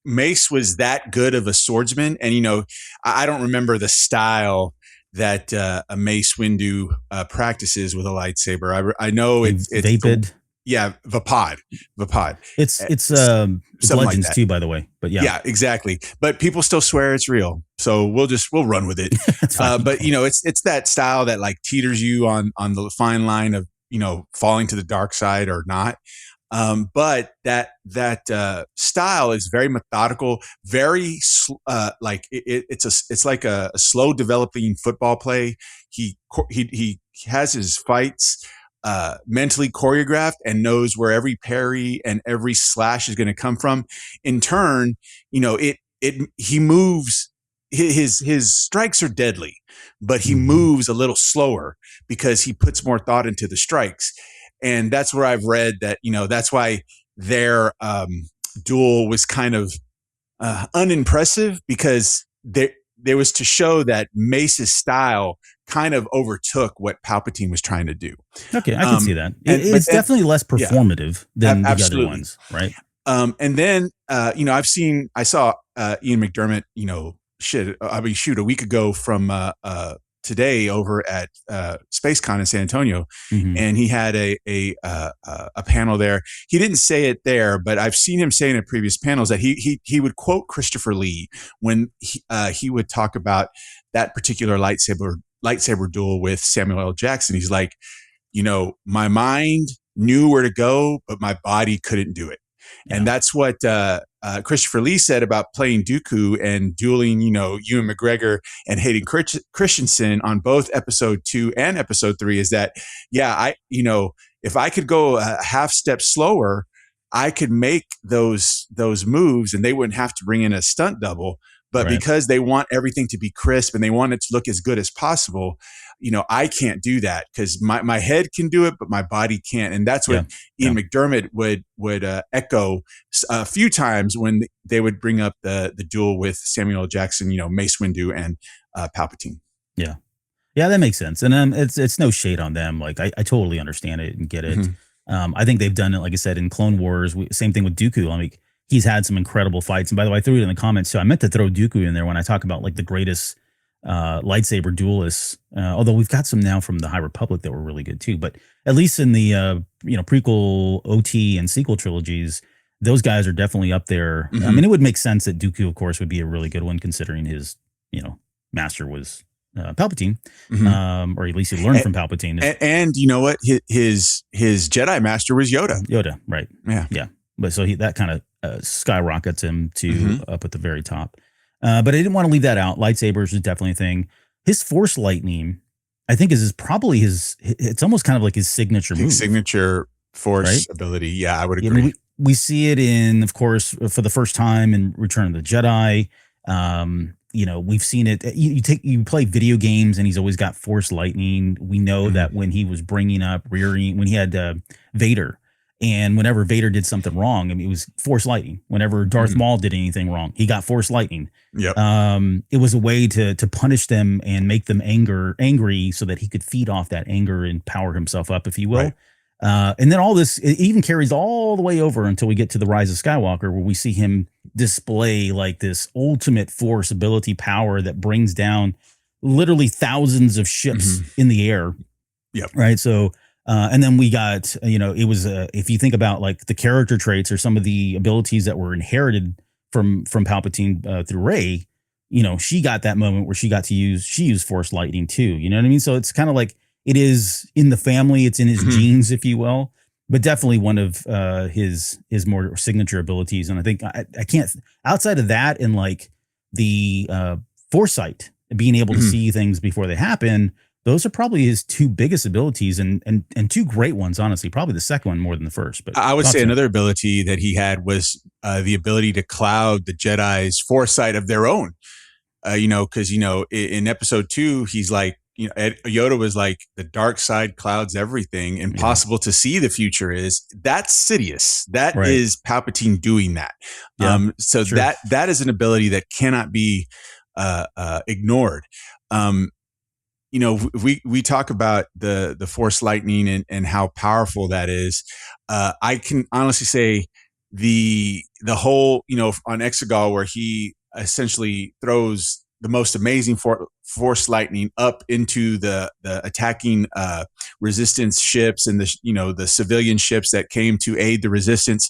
[SPEAKER 3] Mace was that good of a swordsman, and I don't remember the style that a Mace Windu practices with a lightsaber. I know it's
[SPEAKER 2] Vapid.
[SPEAKER 3] Vapad.
[SPEAKER 2] It's Legends like too, by the way. But
[SPEAKER 3] yeah, exactly. But people still swear it's real, so we'll run with it. But it's that style that like teeters you on the fine line of falling to the dark side or not. But that style is very methodical, very like it's like a slow developing football play. He has his fights mentally choreographed and knows where every parry and every slash is going to come from. In turn, he moves. His strikes are deadly, but he moves a little slower because he puts more thought into the strikes. And that's where I've read that, that's why their duel was kind of unimpressive, because there was to show that Mace's style kind of overtook what Palpatine was trying to do.
[SPEAKER 2] Okay, I can see that. It's definitely less performative than the other ones, right?
[SPEAKER 3] And then, I saw Ian McDermott, a week ago from today over at SpaceCon in San Antonio, and he had a panel there. He didn't say it there, but I've seen him say in previous panels that he would quote Christopher Lee when he would talk about that particular lightsaber duel with Samuel L. Jackson. He's like, my mind knew where to go, but my body couldn't do it. Yeah. And that's what Christopher Lee said about playing Dooku and dueling, Ewan McGregor and Hayden Christensen on both episode 2 and episode 3 is that, if I could go a half step slower, I could make those moves and they wouldn't have to bring in a stunt double. But because they want everything to be crisp and they want it to look as good as possible, I can't do that because my head can do it, but my body can't. And that's what Ian McDermott would echo a few times when they would bring up the duel with Samuel L. Jackson, Mace Windu and Palpatine.
[SPEAKER 2] Yeah. Yeah, that makes sense. And it's no shade on them. Like I totally understand it and get it. I think they've done it, like I said, in Clone Wars. Same thing with Dooku. I mean, he's had some incredible fights. And by the way, I threw it in the comments too. I meant to throw Dooku in there when I talk about like the greatest lightsaber duelists. Although we've got some now from the High Republic that were really good too. But at least in the prequel, OT, and sequel trilogies, those guys are definitely up there. I mean, it would make sense that Dooku, of course, would be a really good one considering his master was Palpatine, or at least he learned from Palpatine.
[SPEAKER 3] And you know what? His Jedi master was Yoda.
[SPEAKER 2] Right?
[SPEAKER 3] Yeah.
[SPEAKER 2] But so that kind of skyrockets him to up at the very top. But I didn't want to leave that out. Lightsabers is definitely a thing. His Force lightning, I think, is probably it's almost kind of like his signature move.
[SPEAKER 3] Signature Force ability. Yeah, I would agree. I mean,
[SPEAKER 2] we see it in, of course, for the first time in Return of the Jedi. We've seen it. You play video games and he's always got Force lightning. We know that when he was when he had Vader, and whenever Vader did something wrong, I mean, it was Force lightning. Whenever Darth Maul did anything wrong, he got Force lightning.
[SPEAKER 3] Yep.
[SPEAKER 2] It was a way to punish them and make them angry so that he could feed off that anger and power himself up, if you will. Right. And then all this, it even carries all the way over until we get to the Rise of Skywalker, where we see him display like this ultimate Force ability power that brings down literally thousands of ships in the air.
[SPEAKER 3] Yep.
[SPEAKER 2] Right. So, and then we got, it was, if you think about like the character traits or some of the abilities that were inherited from Palpatine through Rey, she got that moment where she used Force lightning too. You know what I mean? So it's kind of like it is in the family, it's in his genes, if you will, but definitely one of his more signature abilities. And I think I can't, outside of that and like the foresight, being able to see things before they happen, those are probably his two biggest abilities and two great ones, honestly. Probably the second one more than the first. But
[SPEAKER 3] I would say another ability that he had was the ability to cloud the Jedi's foresight of their own. Because in episode 2, he's like, Yoda was like, the dark side clouds everything. Impossible to see the future is. That's Sidious. That is Palpatine doing that.
[SPEAKER 2] Yeah,
[SPEAKER 3] so that is an ability that cannot be ignored. We talk about the Force lightning and how powerful that is. I can honestly say the whole, on Exegol, where he essentially throws the most amazing Force lightning up into the attacking resistance ships and the civilian ships that came to aid the resistance.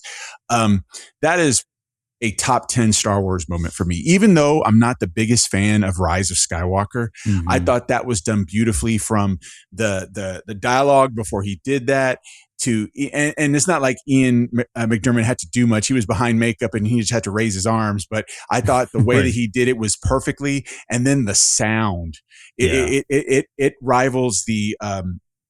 [SPEAKER 3] That is a top 10 Star Wars moment for me. Even though I'm not the biggest fan of Rise of Skywalker, I thought that was done beautifully, from the dialogue before he did that to, and it's not like Ian McDermott had to do much. He was behind makeup and he just had to raise his arms, but I thought the way that he did it was perfectly. And then the sound, it rivals the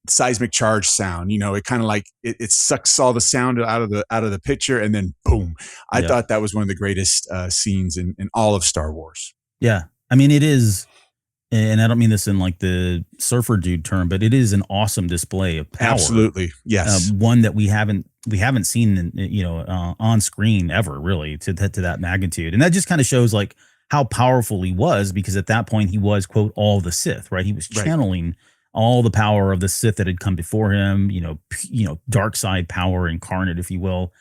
[SPEAKER 3] seismic charge sound. It kind of like it sucks all the sound out of the picture, and then boom. I thought that was one of the greatest scenes in all of Star Wars.
[SPEAKER 2] Yeah, I mean, it is and I don't mean this in like the surfer dude term, but it is an awesome display of power.
[SPEAKER 3] Absolutely, yes.
[SPEAKER 2] One that we haven't seen, on screen ever, really, to that magnitude. And that just kind of shows like how powerful he was, because at that point he was, quote, all the Sith, right? He was channeling all the power of the Sith that had come before him, dark side power incarnate, if you will.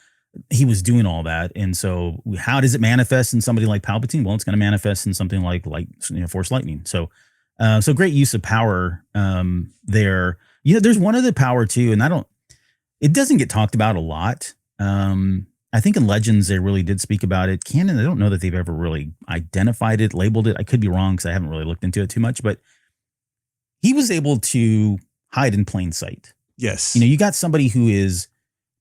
[SPEAKER 2] He was doing all that. And so how does it manifest in somebody like Palpatine? Well, it's going to manifest in something like Force lightning. So great use of power there. There's one other power too, and it doesn't get talked about a lot. I think in Legends, they really did speak about it. Canon, I don't know that they've ever really identified it, labeled it. I could be wrong because I haven't really looked into it too much, but he was able to hide in plain sight.
[SPEAKER 3] Yes.
[SPEAKER 2] You got somebody who is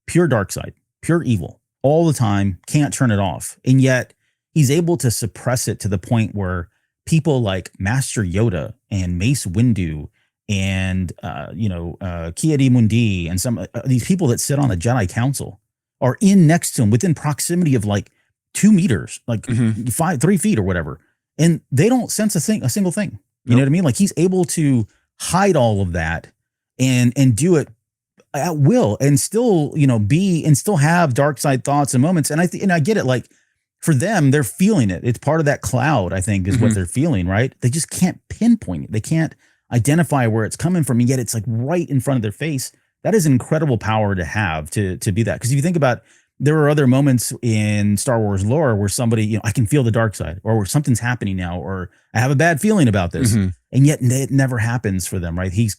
[SPEAKER 2] pure dark side, pure evil all the time, can't turn it off. And yet he's able to suppress it to the point where people like Master Yoda and Mace Windu and, Ki-Adi-Mundi and some these people that sit on the Jedi Council are in next to him within proximity of like 2 meters, like 3 feet or whatever. And they don't sense a single thing. You know what I mean? Like he's able to hide all of that and do it at will and still, still have dark side thoughts and moments. And I get it. Like for them, they're feeling it. It's part of that cloud, I think, is what they're feeling, right? They just can't pinpoint it. They can't identify where it's coming from. And yet it's like right in front of their face. That is incredible power to have to be that. Because if you think about, there are other moments in Star Wars lore where somebody, I can feel the dark side, or something's happening now, or I have a bad feeling about this. And yet it never happens for them, right? He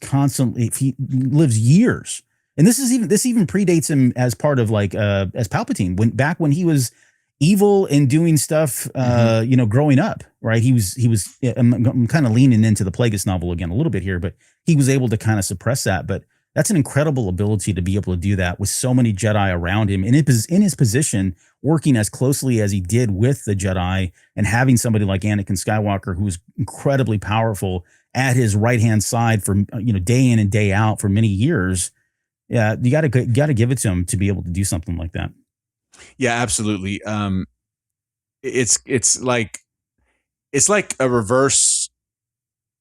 [SPEAKER 2] lives years. And this even predates him as part of as Palpatine, when he was evil and doing stuff, growing up, right? I'm kind of leaning into the Plagueis novel again a little bit here, but he was able to kind of suppress that. But that's an incredible ability to be able to do that with so many Jedi around him, and in his position, working as closely as he did with the Jedi, and having somebody like Anakin Skywalker, who is incredibly powerful, at his right-hand side for day in and day out for many years. Yeah, you got to give it to him to be able to do something like that.
[SPEAKER 3] Yeah, absolutely. It's like a reverse.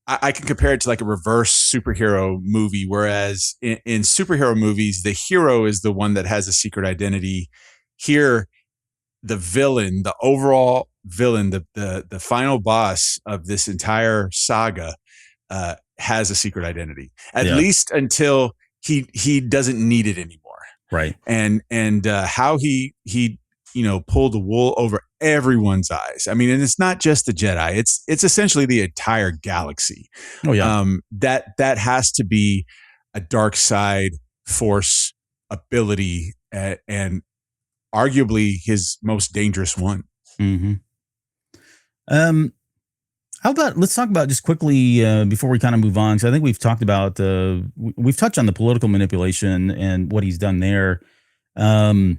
[SPEAKER 3] I can compare it to like a reverse superhero movie, whereas in superhero movies, the hero is the one that has a secret identity. Here, the villain, the overall villain, the final boss of this entire saga, has a secret identity, at least until he doesn't need it anymore.
[SPEAKER 2] Right.
[SPEAKER 3] And how he pulled the wool over everyone's eyes. I mean, and it's not just the Jedi, it's essentially the entire galaxy.
[SPEAKER 2] Oh yeah.
[SPEAKER 3] That has to be a dark side force ability, and arguably his most dangerous one.
[SPEAKER 2] How about, let's talk about just quickly before we kind of move on. So I think we've talked about we've touched on the political manipulation and what he's done there. I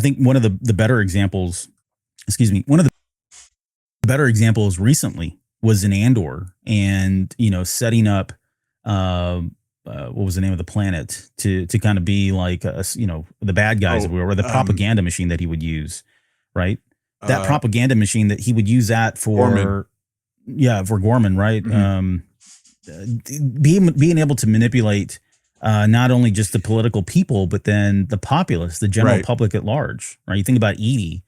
[SPEAKER 2] think one of the better examples, recently was in Andor, and setting up what was the name of the planet to kind of be like the bad guys, or the propaganda machine that he would use, right? That propaganda machine that he would use that for Gorman. For Gorman, right? Being able to manipulate not only just the political people, but then the populace, the general public at large, right? You think about Edie,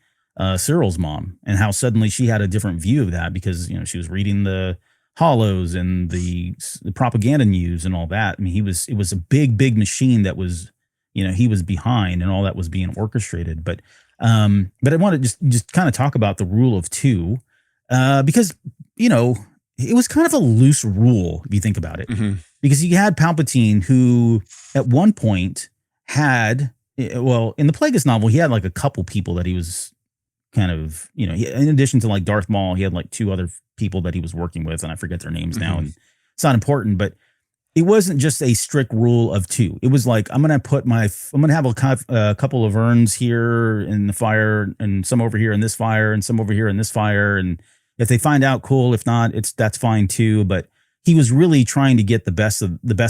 [SPEAKER 2] Cyril's mom, and how suddenly she had a different view of that because she was reading the hollows and the propaganda news and all that. I mean, it was a big machine that was, he was behind, and all that was being orchestrated. But I want to just kind of talk about the rule of two, because it was kind of a loose rule if you think about it, because you had Palpatine, who at one point had, in the Plagueis novel, he had like a couple people that he was kind of, in addition to like Darth Maul, he had like 2 other people that he was working with, and I forget their names now, and it's not important, but it wasn't just a strict rule of 2. It was like, I'm going to have a couple of urns here in the fire, and some over here in this fire, and some over here in this fire. And if they find out, cool. If not, that's fine too. But he was really trying to get the best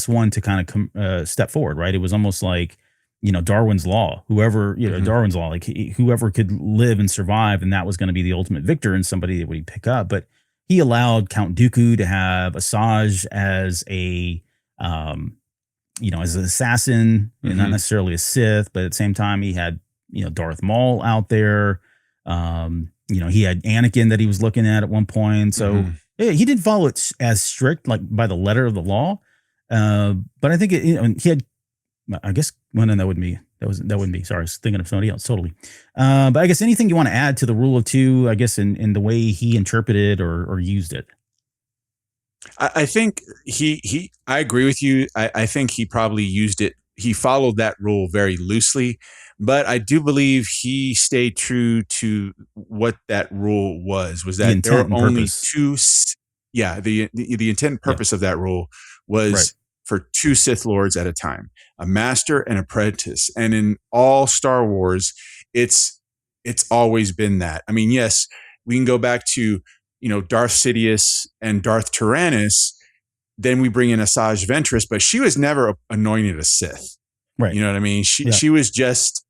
[SPEAKER 2] one to kind of step forward, right? It was almost like, Darwin's law, Darwin's law, like whoever could live and survive, and that was going to be the ultimate victor, and somebody that would pick up. But he allowed Count Dooku to have Asajj as a, as an assassin, not necessarily a Sith, but at the same time, he had, Darth Maul out there. He had Anakin that he was looking at one point. So yeah, he didn't follow it as strict, like by the letter of the law. But I think he had, I guess, well, no, that wouldn't be. That wouldn't be. Sorry, I was thinking of somebody else. Totally. But I guess anything you want to add to the rule of two, I guess, in the way he interpreted or used it.
[SPEAKER 3] I think I agree with you. I think he probably used it. He followed that rule very loosely, but I do believe he stayed true to what that rule was that there were only two. Yeah. The intent and purpose of that rule was for two Sith Lords at a time, a master and apprentice. And in all Star Wars, it's always been that. I mean, yes, we can go back to, Darth Sidious and Darth Tyrannus. Then we bring in Asajj Ventress, but she was never anointed a Sith.
[SPEAKER 2] Right.
[SPEAKER 3] You know what I mean? She was just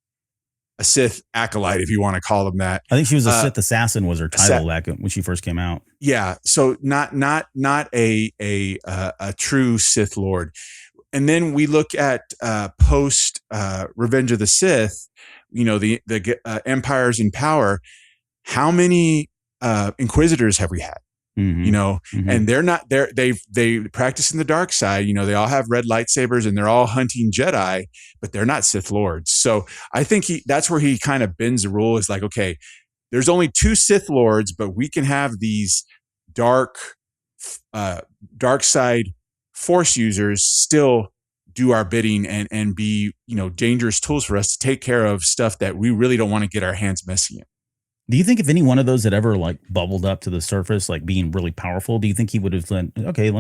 [SPEAKER 3] a Sith acolyte, if you want to call them that.
[SPEAKER 2] I think she was a Sith assassin was her title back when she first came out.
[SPEAKER 3] Yeah. So not a true Sith Lord. And then we look at post Revenge of the Sith, the empires in power. How many Inquisitors have we had? And they're not there. They practice in the dark side. They all have red lightsabers and they're all hunting Jedi, but they're not Sith Lords. So I think that's where he kind of bends the rule. Is like, okay, there's only two Sith Lords, but we can have these dark side Force users still do our bidding and be, dangerous tools for us to take care of stuff that we really don't want to get our hands messy in.
[SPEAKER 2] Do you think if any one of those had ever like bubbled up to the surface, like being really powerful, do you think he would have said, okay,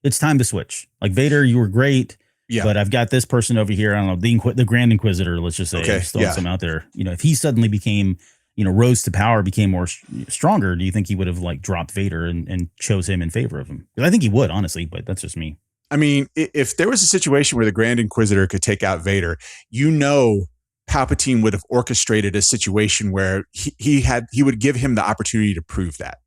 [SPEAKER 2] it's time to switch? Like, Vader, you were great, but I've got this person over here. I don't know, the Grand Inquisitor, let's just say, some out there. If he suddenly became, rose to power, became more stronger, do you think he would have like dropped Vader and chose him in favor of him? I think he would, honestly, but that's just me.
[SPEAKER 3] I mean, if there was a situation where the Grand Inquisitor could take out Vader, Palpatine would have orchestrated a situation where he would give him the opportunity to prove that.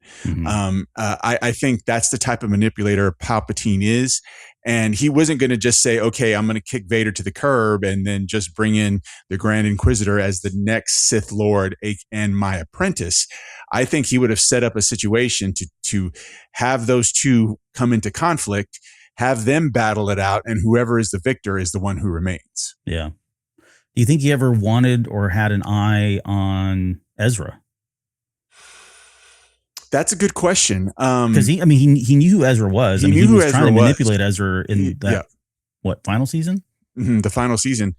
[SPEAKER 3] I think that's the type of manipulator Palpatine is. And he wasn't going to just say, okay, I'm going to kick Vader to the curb and then just bring in the Grand Inquisitor as the next Sith Lord and my apprentice. I think he would have set up a situation to have those two come into conflict, have them battle it out, and whoever is the victor is the one who remains.
[SPEAKER 2] Yeah. Do you think he ever wanted or had an eye on Ezra?
[SPEAKER 3] That's a good question.
[SPEAKER 2] Because he knew who Ezra was. He was trying to manipulate Ezra in that final season?
[SPEAKER 3] The final season.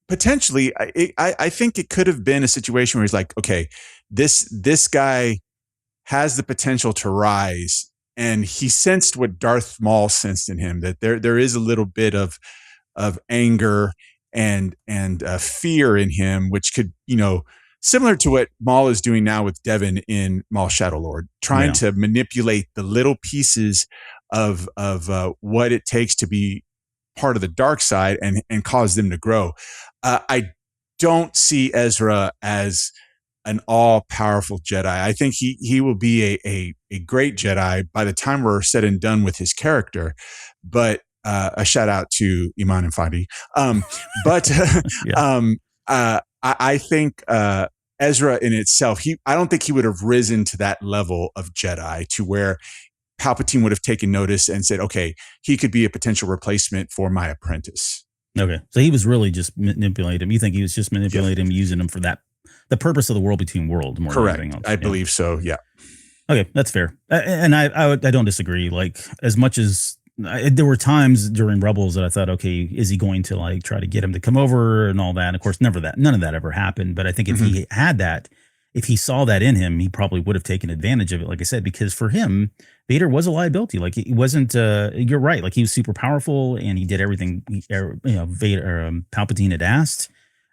[SPEAKER 3] Potentially, I think it could have been a situation where he's like, okay, this guy has the potential to rise, and he sensed what Darth Maul sensed in him, that there is a little bit of anger and fear in him, which could, similar to what Maul is doing now with Devin in Maul Shadow Lord, trying to manipulate the little pieces of what it takes to be part of the dark side and cause them to grow. I don't see Ezra as an all-powerful Jedi. I think he will be a great Jedi by the time we're said and done with his character, but a shout out to Iman and Fadi. I think Ezra in itself, I don't think he would have risen to that level of Jedi to where Palpatine would have taken notice and said, okay, he could be a potential replacement for my apprentice.
[SPEAKER 2] Okay. So he was really just manipulating him. You think he was just manipulating him, using him for the purpose of the world between worlds more
[SPEAKER 3] Correct.
[SPEAKER 2] than anything else?
[SPEAKER 3] I believe so. Yeah.
[SPEAKER 2] Okay. That's fair. And I don't disagree. Like, as much as there were times during Rebels that I thought, okay, is he going to like try to get him to come over and all that? And of course, none of that ever happened. But I think if he had that, if he saw that in him, he probably would have taken advantage of it. Like I said, because for him, Vader was a liability. Like, he wasn't, you're right. Like, he was super powerful and he did everything, Palpatine had asked,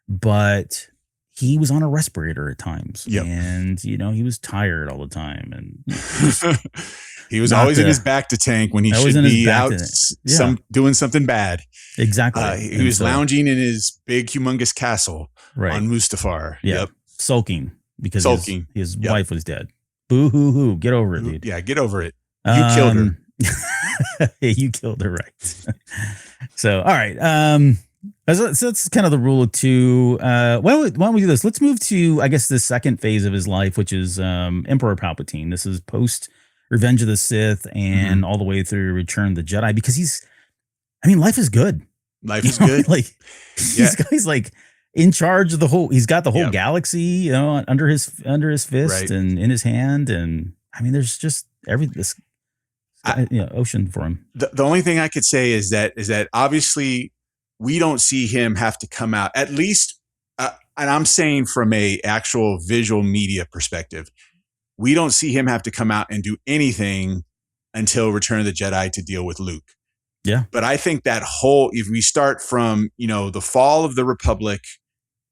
[SPEAKER 2] but he was on a respirator at times. And, he was tired all the time. And
[SPEAKER 3] he was always in his back to tank when he should be out doing something bad.
[SPEAKER 2] Exactly.
[SPEAKER 3] He was lounging in his big, humongous castle on Mustafar.
[SPEAKER 2] Sulking because his wife was dead. Boo hoo hoo. Get over it, dude.
[SPEAKER 3] Yeah, get over it. You killed her.
[SPEAKER 2] You killed her, right? So, all right. So that's kind of the rule of two. Why don't we do this? Let's move to, I guess, the second phase of his life, which is Emperor Palpatine. This is post Revenge of the Sith and all the way through Return of the Jedi, because life is good.
[SPEAKER 3] Life is good.
[SPEAKER 2] Like he's like in charge of the whole. He's got the whole galaxy, under his fist and in his hand, and there's just this ocean for him.
[SPEAKER 3] The only thing I could say is that obviously we don't see him have to come out, at least, and I'm saying from a actual visual media perspective, we don't see him have to come out and do anything until Return of the Jedi to deal with Luke.
[SPEAKER 2] Yeah.
[SPEAKER 3] But I think that if we start from, the fall of the Republic,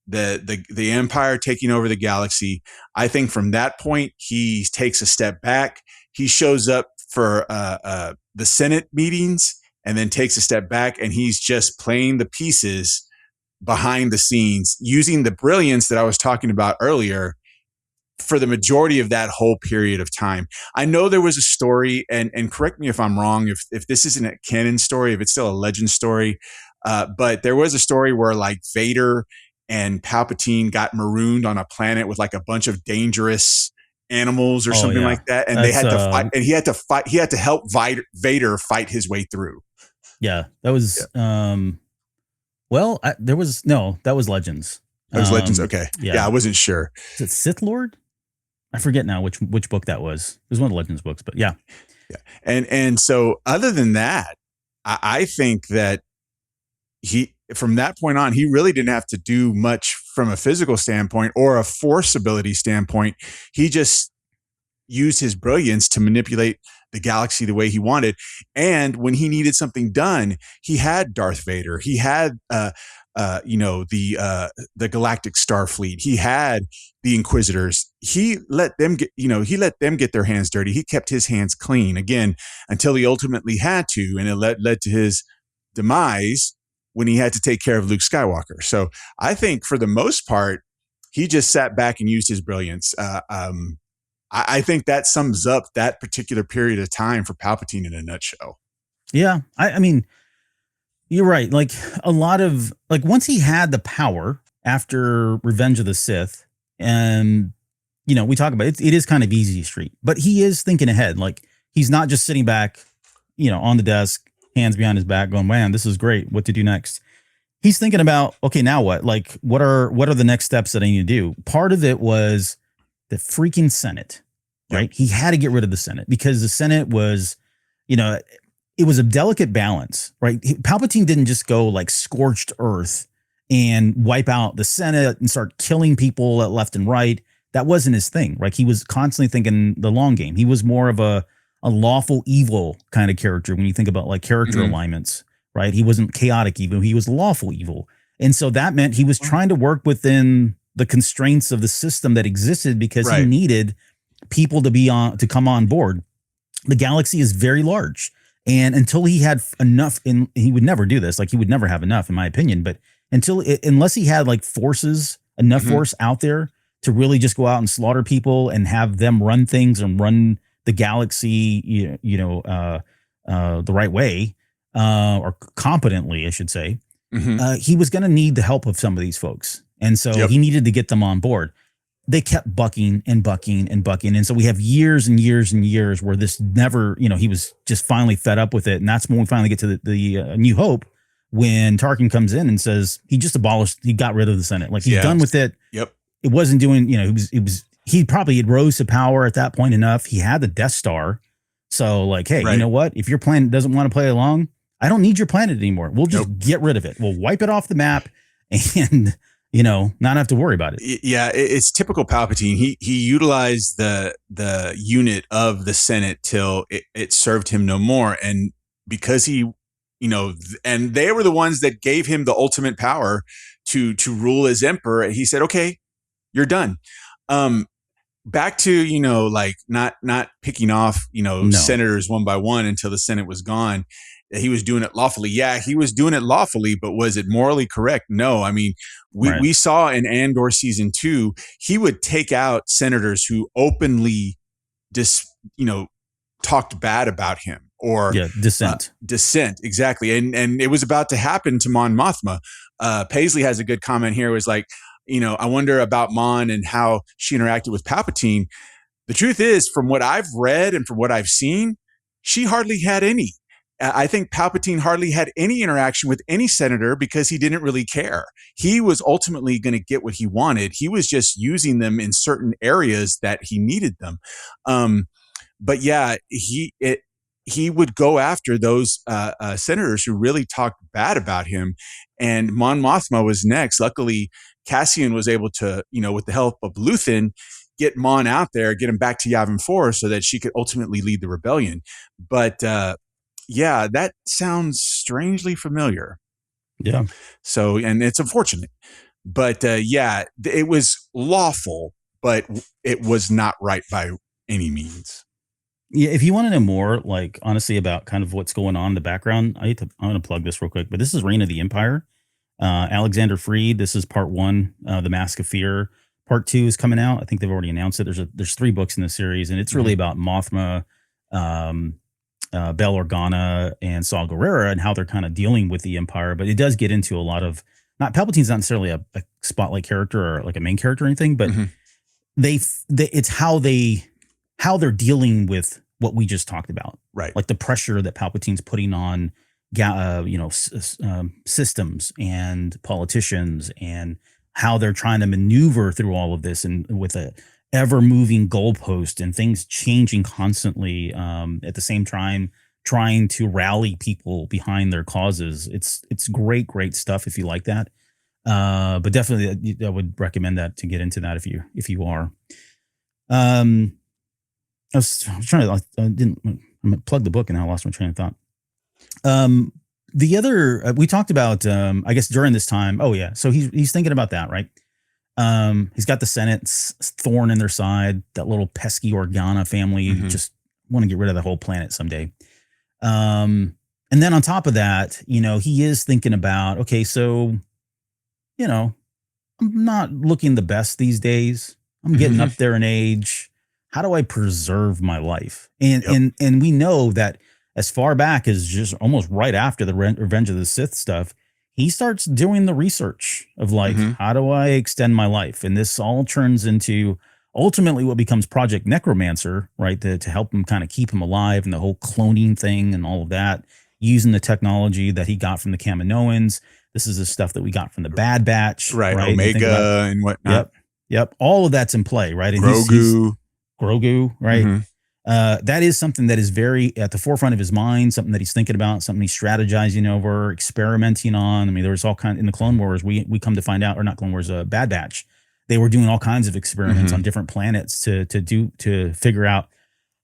[SPEAKER 3] the Empire taking over the galaxy, I think from that point, he takes a step back. He shows up for the Senate meetings and then takes a step back, and he's just playing the pieces behind the scenes, using the brilliance that I was talking about earlier for the majority of that whole period of time. I know there was a story, and correct me if I'm wrong, if this isn't a canon story, if it's still a legend story, but there was a story where like Vader and Palpatine got marooned on a planet with like a bunch of dangerous animals or something like that, and they had to fight, and he had to help Vader fight his way through.
[SPEAKER 2] Yeah, that was that was Legends.
[SPEAKER 3] That was Legends. Okay. Yeah, I wasn't sure.
[SPEAKER 2] Is it Sith Lord? I forget now which book that was. It was one of the Legends books, but yeah.
[SPEAKER 3] And so other than that, I think that from that point on, he really didn't have to do much from a physical standpoint or a force ability standpoint. He just used his brilliance to manipulate the galaxy the way he wanted. And when he needed something done, he had Darth Vader. He had the Galactic Starfleet. He had the Inquisitors. He let them get their hands dirty. He kept his hands clean again until he ultimately had to, and it led to his demise when he had to take care of Luke Skywalker. So I think for the most part, he just sat back and used his brilliance. I think that sums up that particular period of time for Palpatine in a nutshell.
[SPEAKER 2] Yeah. I mean, you're right. Like a lot of once he had the power after Revenge of the Sith, and we talk about it is kind of easy street, but he is thinking ahead. Like he's not just sitting back, on the desk, hands behind his back going, man, this is great. What to do next? He's thinking about, okay, now what? Like what are the next steps that I need to do? Part of it was the freaking Senate, right? He had to get rid of the Senate because the Senate was, it was a delicate balance, right? Palpatine didn't just go like scorched earth and wipe out the Senate and start killing people left and right. That wasn't his thing, right? He was constantly thinking the long game. He was more of a lawful evil kind of character when you think about like character alignments, right? He wasn't chaotic evil. He was lawful evil. And so that meant he was trying to work within the constraints of the system that existed because he needed people to come on board. The galaxy is very large. And until he had enough, and he would never do this, like he would never have enough, in my opinion, but unless he had like enough force out there to really just go out and slaughter people and have them run things and run the galaxy, the right way, or competently, I should say, he was going to need the help of some of these folks. And so he needed to get them on board. They kept bucking and bucking and bucking. And so we have years and years and years where this never, he was just finally fed up with it. And that's when we finally get to the New Hope, when Tarkin comes in and says he got rid of the Senate. Like he's done with it.
[SPEAKER 3] Yep.
[SPEAKER 2] It wasn't doing, he probably had rose to power at that point enough. He had the Death Star. So like, hey, you know what? If your planet doesn't want to play along, I don't need your planet anymore. We'll just get rid of it. We'll wipe it off the map and not have to worry about it.
[SPEAKER 3] Yeah, it's typical Palpatine. He utilized the unit of the Senate till it served him no more. And because he, and they were the ones that gave him the ultimate power to rule as emperor. He said, okay, you're done. Back to, not picking off, senators one by one until the Senate was gone. He was doing it lawfully. Yeah, he was doing it lawfully, but was it morally correct? No. I mean, we saw in Andor season 2, he would take out senators who openly talked bad about him or dissent. Exactly. And it was about to happen to Mon Mothma. Paisley has a good comment here. It was like, I wonder about Mon and how she interacted with Palpatine. The truth is, from what I've read and from what I've seen, she hardly had any. I think Palpatine hardly had any interaction with any senator because he didn't really care. He was ultimately going to get what he wanted. He was just using them in certain areas that he needed them. But yeah, he would go after those senators who really talked bad about him. And Mon Mothma was next. Luckily, Cassian was able to, with the help of Luthen, get Mon out there, get him back to Yavin 4 so that she could ultimately lead the rebellion. But yeah, that sounds strangely familiar.
[SPEAKER 2] Yeah.
[SPEAKER 3] So, and it's unfortunate. But yeah, it was lawful, but it was not right by any means.
[SPEAKER 2] Yeah, if you want to know more, like honestly, about kind of what's going on in the background, I'm going to plug this real quick. But this is Reign of the Empire. Alexander Freed. This is part 1, The Mask of Fear. Part 2 is coming out. I think they've already announced it. There's 3 books in the series, and it's really about Mothma, Bail Organa, and Saw Gerrera and how they're kind of dealing with the Empire. But it does get into a lot of Palpatine's not necessarily a spotlight character or like a main character or anything, but it's how they're dealing with what we just talked about,
[SPEAKER 3] right?
[SPEAKER 2] Like the pressure that Palpatine's putting on, systems and politicians, and how they're trying to maneuver through all of this, and with a ever moving goalpost and things changing constantly. At the same time, trying to rally people behind their causes. It's great stuff if you like that. But definitely, I would recommend that to get into that if you are. I was trying to. I'm gonna plug the book and I lost my train of thought. The other we talked about, I guess during this time. Oh yeah, so he's thinking about that, right? He's got the Senate's thorn in their side. That little pesky Organa family just want to get rid of the whole planet someday. And then on top of that, he is thinking about, okay, so, I'm not looking the best these days. I'm getting up there in age. How do I preserve my life? And we know that as far back as just almost right after the Revenge of the Sith stuff, he starts doing the research of like, how do I extend my life? And this all turns into ultimately what becomes Project Necromancer, right? To help him kind of keep him alive, and the whole cloning thing and all of that, using the technology that he got from the Kaminoans. This is the stuff that we got from the Bad Batch,
[SPEAKER 3] right? Omega and whatnot.
[SPEAKER 2] Yep. All of that's in play, right? And Grogu, right? That is something that is very at the forefront of his mind, something that he's thinking about, something he's strategizing over, experimenting on. I mean, there was all kind in the Clone Wars. We come to find out, or not Clone Wars, Bad Batch. They were doing all kinds of experiments on different planets to figure out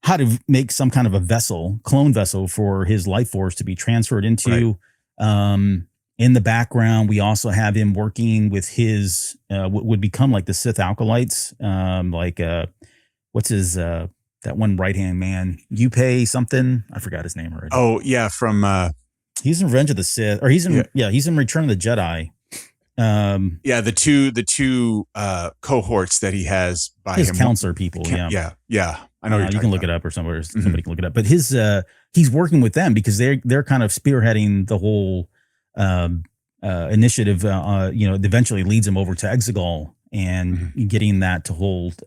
[SPEAKER 2] how to make some kind of a clone vessel for his life force to be transferred into. Right. In the background, we also have him working with his what would become like the Sith acolytes, what's his that one right-hand man, Yuppie something. I forgot his name already.
[SPEAKER 3] Oh yeah, from
[SPEAKER 2] he's in Revenge of the Sith, or he's in Return of the Jedi.
[SPEAKER 3] The two cohorts that he has by
[SPEAKER 2] his
[SPEAKER 3] him,
[SPEAKER 2] counselor people.
[SPEAKER 3] Yeah. I know
[SPEAKER 2] you can look it up, or somebody can look it up. But his he's working with them because they're kind of spearheading the whole initiative. Eventually leads him over to Exegol and getting that to hold.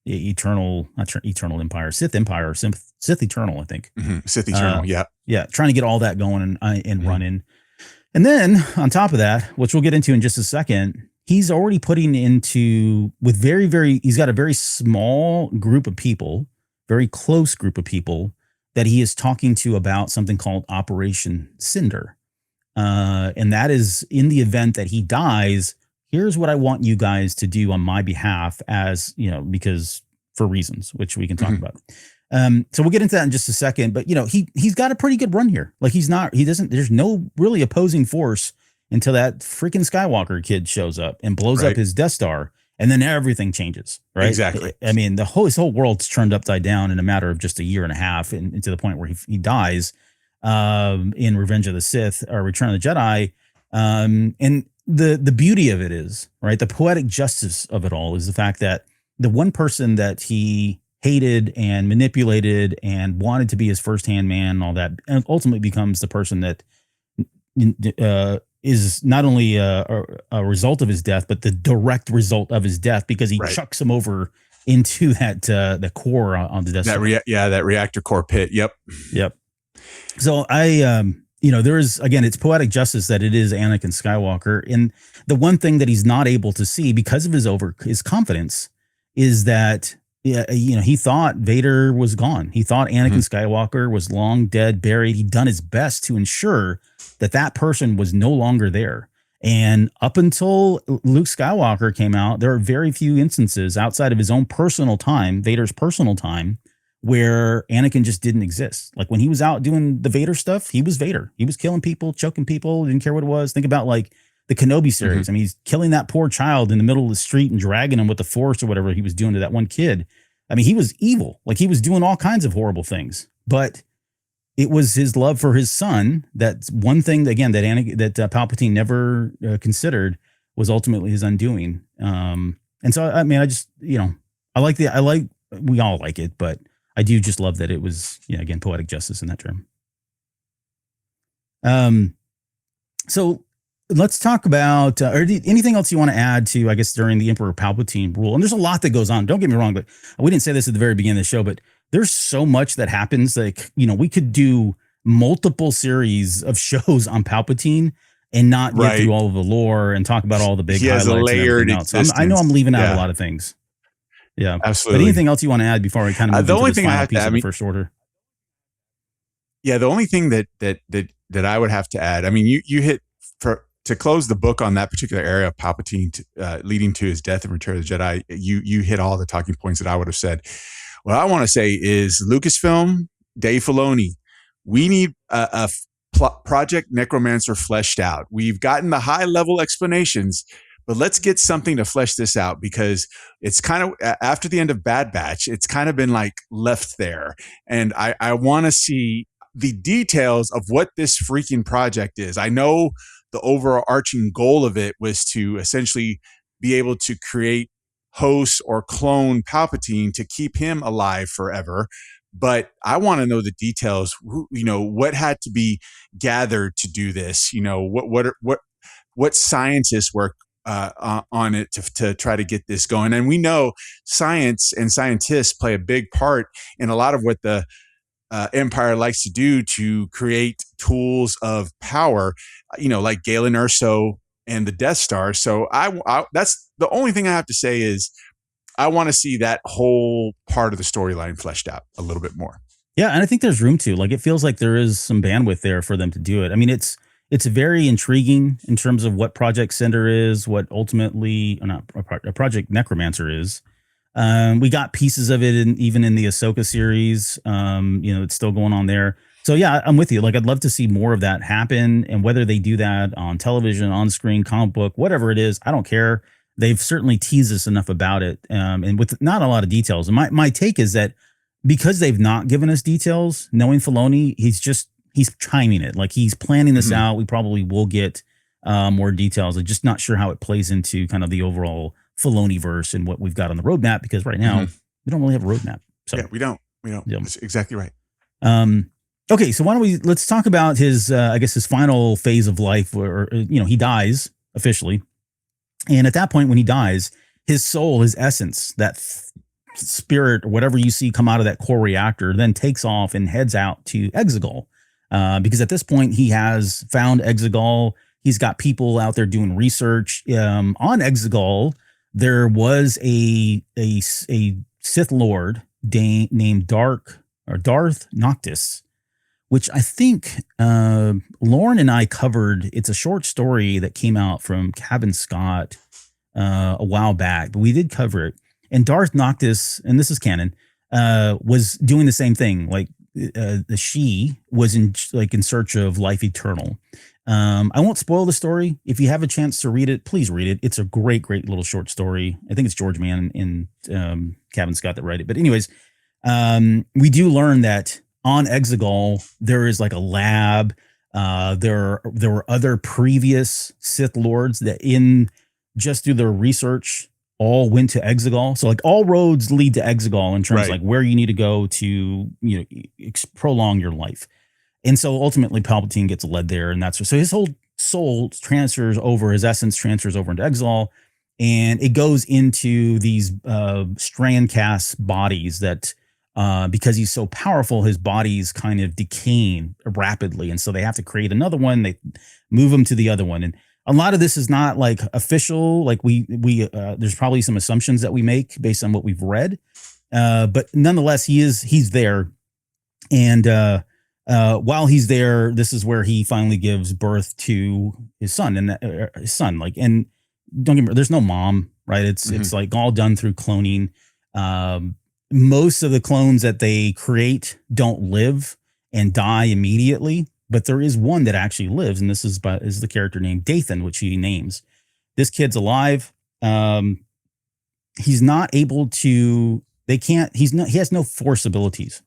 [SPEAKER 2] Eternal Empire, Sith Empire, Sith Eternal, I think.
[SPEAKER 3] Sith Eternal,
[SPEAKER 2] yeah. Trying to get all that going and running. And then on top of that, which we'll get into in just a second, he's already putting into with he's got a very small group of people, very close group of people that he is talking to about something called Operation Cinder. And that is in the event that he dies. Here's what I want you guys to do on my behalf, as because for reasons which we can talk about. So we'll get into that in just a second. But he's got a pretty good run here. Like there's no really opposing force until that freaking Skywalker kid shows up and blows up his Death Star, and then everything changes. Right?
[SPEAKER 3] Exactly.
[SPEAKER 2] I mean, his whole world's turned upside down in a matter of just a year and a half, and to the point where he dies in Revenge of the Sith or Return of the Jedi. And the beauty of it is, right, the poetic justice of it all is the fact that the one person that he hated and manipulated and wanted to be his first-hand man and all that, and ultimately becomes the person that is not only a result of his death, but the direct result of his death, because he chucks him over into that the core on the Death Star.
[SPEAKER 3] That reactor core pit. Yep.
[SPEAKER 2] So there is, again, it's poetic justice that it is Anakin Skywalker, and the one thing that he's not able to see because of his confidence is that he thought Vader was gone. He thought Anakin Skywalker was long dead, buried. He'd done his best to ensure that person was no longer there. And up until Luke Skywalker came out, there are very few instances outside of his own personal time, Vader's personal time, where Anakin just didn't exist. Like when he was out doing the Vader stuff, he was Vader. He was killing people, choking people, didn't care what it was. Think about like the Kenobi series. I mean, he's killing that poor child in the middle of the street and dragging him with the Force or whatever he was doing to that one kid. I mean, he was evil. Like he was doing all kinds of horrible things, but it was his love for his son. That's one thing, again, that Palpatine never considered was ultimately his undoing. And so, I mean, I just, we all like it, but I do just love that it was, again, poetic justice in that term. So let's talk about, or anything else you want to add to, I guess, during the Emperor Palpatine rule. And there's a lot that goes on. Don't get me wrong, but we didn't say this at the very beginning of the show, but there's so much that happens. Like, we could do multiple series of shows on Palpatine and not get through all of the lore and talk about all the big highlights and everything else. I know I'm leaving out a lot of things. Yeah,
[SPEAKER 3] absolutely.
[SPEAKER 2] But anything else you want to add before we kind of move
[SPEAKER 3] the
[SPEAKER 2] into
[SPEAKER 3] only
[SPEAKER 2] this
[SPEAKER 3] thing
[SPEAKER 2] final
[SPEAKER 3] I have
[SPEAKER 2] piece
[SPEAKER 3] to
[SPEAKER 2] of the First Order?
[SPEAKER 3] Yeah, the only thing that I would have to add, I mean, you hit to close the book on that particular area of Palpatine leading to his death and Return of the Jedi. You hit all the talking points that I would have said. What I want to say is Lucasfilm, Dave Filoni, we need a Project Necromancer fleshed out. We've gotten the high level explanations, but let's get something to flesh this out, because it's kind of after the end of Bad Batch, it's kind of been like left there. And I want to see the details of what this freaking project is. I know the overarching goal of it was to essentially be able to create host or clone Palpatine to keep him alive forever. But I want to know the details, what had to be gathered to do this, what scientists work on it to try to get this going. And we know science and scientists play a big part in a lot of what the Empire likes to do to create tools of power, like Galen Erso and the Death Star. So I that's the only thing I have to say is I want to see that whole part of the storyline fleshed out a little bit more.
[SPEAKER 2] Yeah, and I think there's room to. Like, it feels like there is some bandwidth there for them to do it. I mean, it's very intriguing in terms of what Project Cinder is, what ultimately Project Necromancer is. We got pieces of it even in the Ahsoka series. It's still going on there. So yeah, I'm with you. Like, I'd love to see more of that happen, and whether they do that on television, on screen, comic book, whatever it is, I don't care. They've certainly teased us enough about it, and with not a lot of details. And my take is that because they've not given us details, knowing Filoni, he's chiming it. Like, he's planning this out. We probably will get more details. I'm just not sure how it plays into kind of the overall Filoni-verse and what we've got on the roadmap, because right now we don't really have a roadmap. So
[SPEAKER 3] yeah, we don't. Yeah. That's exactly right.
[SPEAKER 2] Okay, so let's talk about his, his final phase of life, where, he dies officially. And at that point, when he dies, his soul, his essence, that spirit or whatever you see come out of that core reactor, then takes off and heads out to Exegol. Because at this point, he has found Exegol. He's got people out there doing research. On Exegol, there was a Sith Lord named Darth Noctis, which I think Lauren and I covered. It's a short story that came out from Cabin Scott a while back, but we did cover it. And Darth Noctis, and this is canon, was doing the same thing. Like she was in search of life eternal. I won't spoil the story. If you have a chance to read it, please read it. It's a great, great little short story. I think it's George Mann and Cabin Scott that write it. But anyways, we do learn that on Exegol, there is like a lab. There were other previous Sith Lords that just through their research all went to Exegol. So like all roads lead to Exegol in terms of like where you need to go to, prolong your life. And so ultimately Palpatine gets led there, and so his whole soul transfers over, his essence transfers over into Exegol, and it goes into these strand cast bodies that because he's so powerful, his body's kind of decaying rapidly. And so they have to create another one. They move him to the other one. And a lot of this is not like official. Like we there's probably some assumptions that we make based on what we've read. But nonetheless, he's there. And while he's there, this is where he finally gives birth to his son and and don't get me wrong, there's no mom, right? It's like all done through cloning. Most of the clones that they create don't live and die immediately, but there is one that actually lives, and this is the character named Dathan, which he names. This kid's alive. He's not able to. He has no force abilities.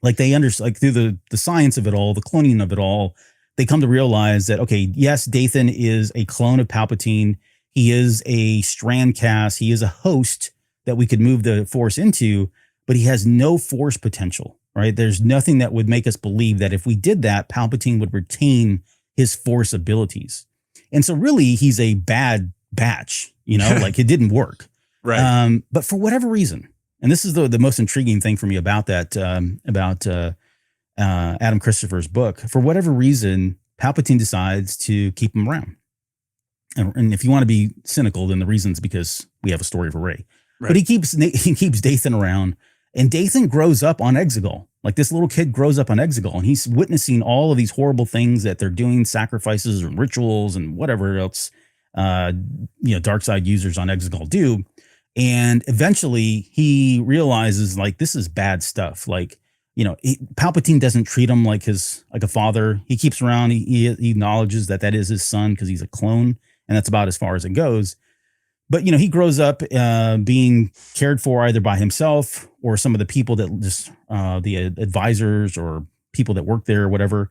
[SPEAKER 2] Like they understand, like through the science of it all, the cloning of it all, they come to realize that, okay, yes, Dathan is a clone of Palpatine. He is a strand cast. He is a host that we could move the force into, but he has no force potential, right? There's nothing that would make us believe that if we did that, Palpatine would retain his force abilities. And so really he's a bad batch, like it didn't work.
[SPEAKER 3] Right.
[SPEAKER 2] But for whatever reason, and this is the most intriguing thing for me about that, Adam Christopher's book, for whatever reason, Palpatine decides to keep him around. And if you want to be cynical, then the reason's because we have a story for Rey. Right. But he keeps Dathan around, and Dathan grows up on Exegol. Like this little kid grows up on Exegol, and he's witnessing all of these horrible things that they're doing, sacrifices and rituals and whatever else, dark side users on Exegol do. And eventually he realizes like, this is bad stuff. Like, Palpatine doesn't treat him like a father. He keeps around. He acknowledges that is his son because he's a clone, and that's about as far as it goes. But, he grows up being cared for either by himself or some of the people that just the advisors or people that work there or whatever.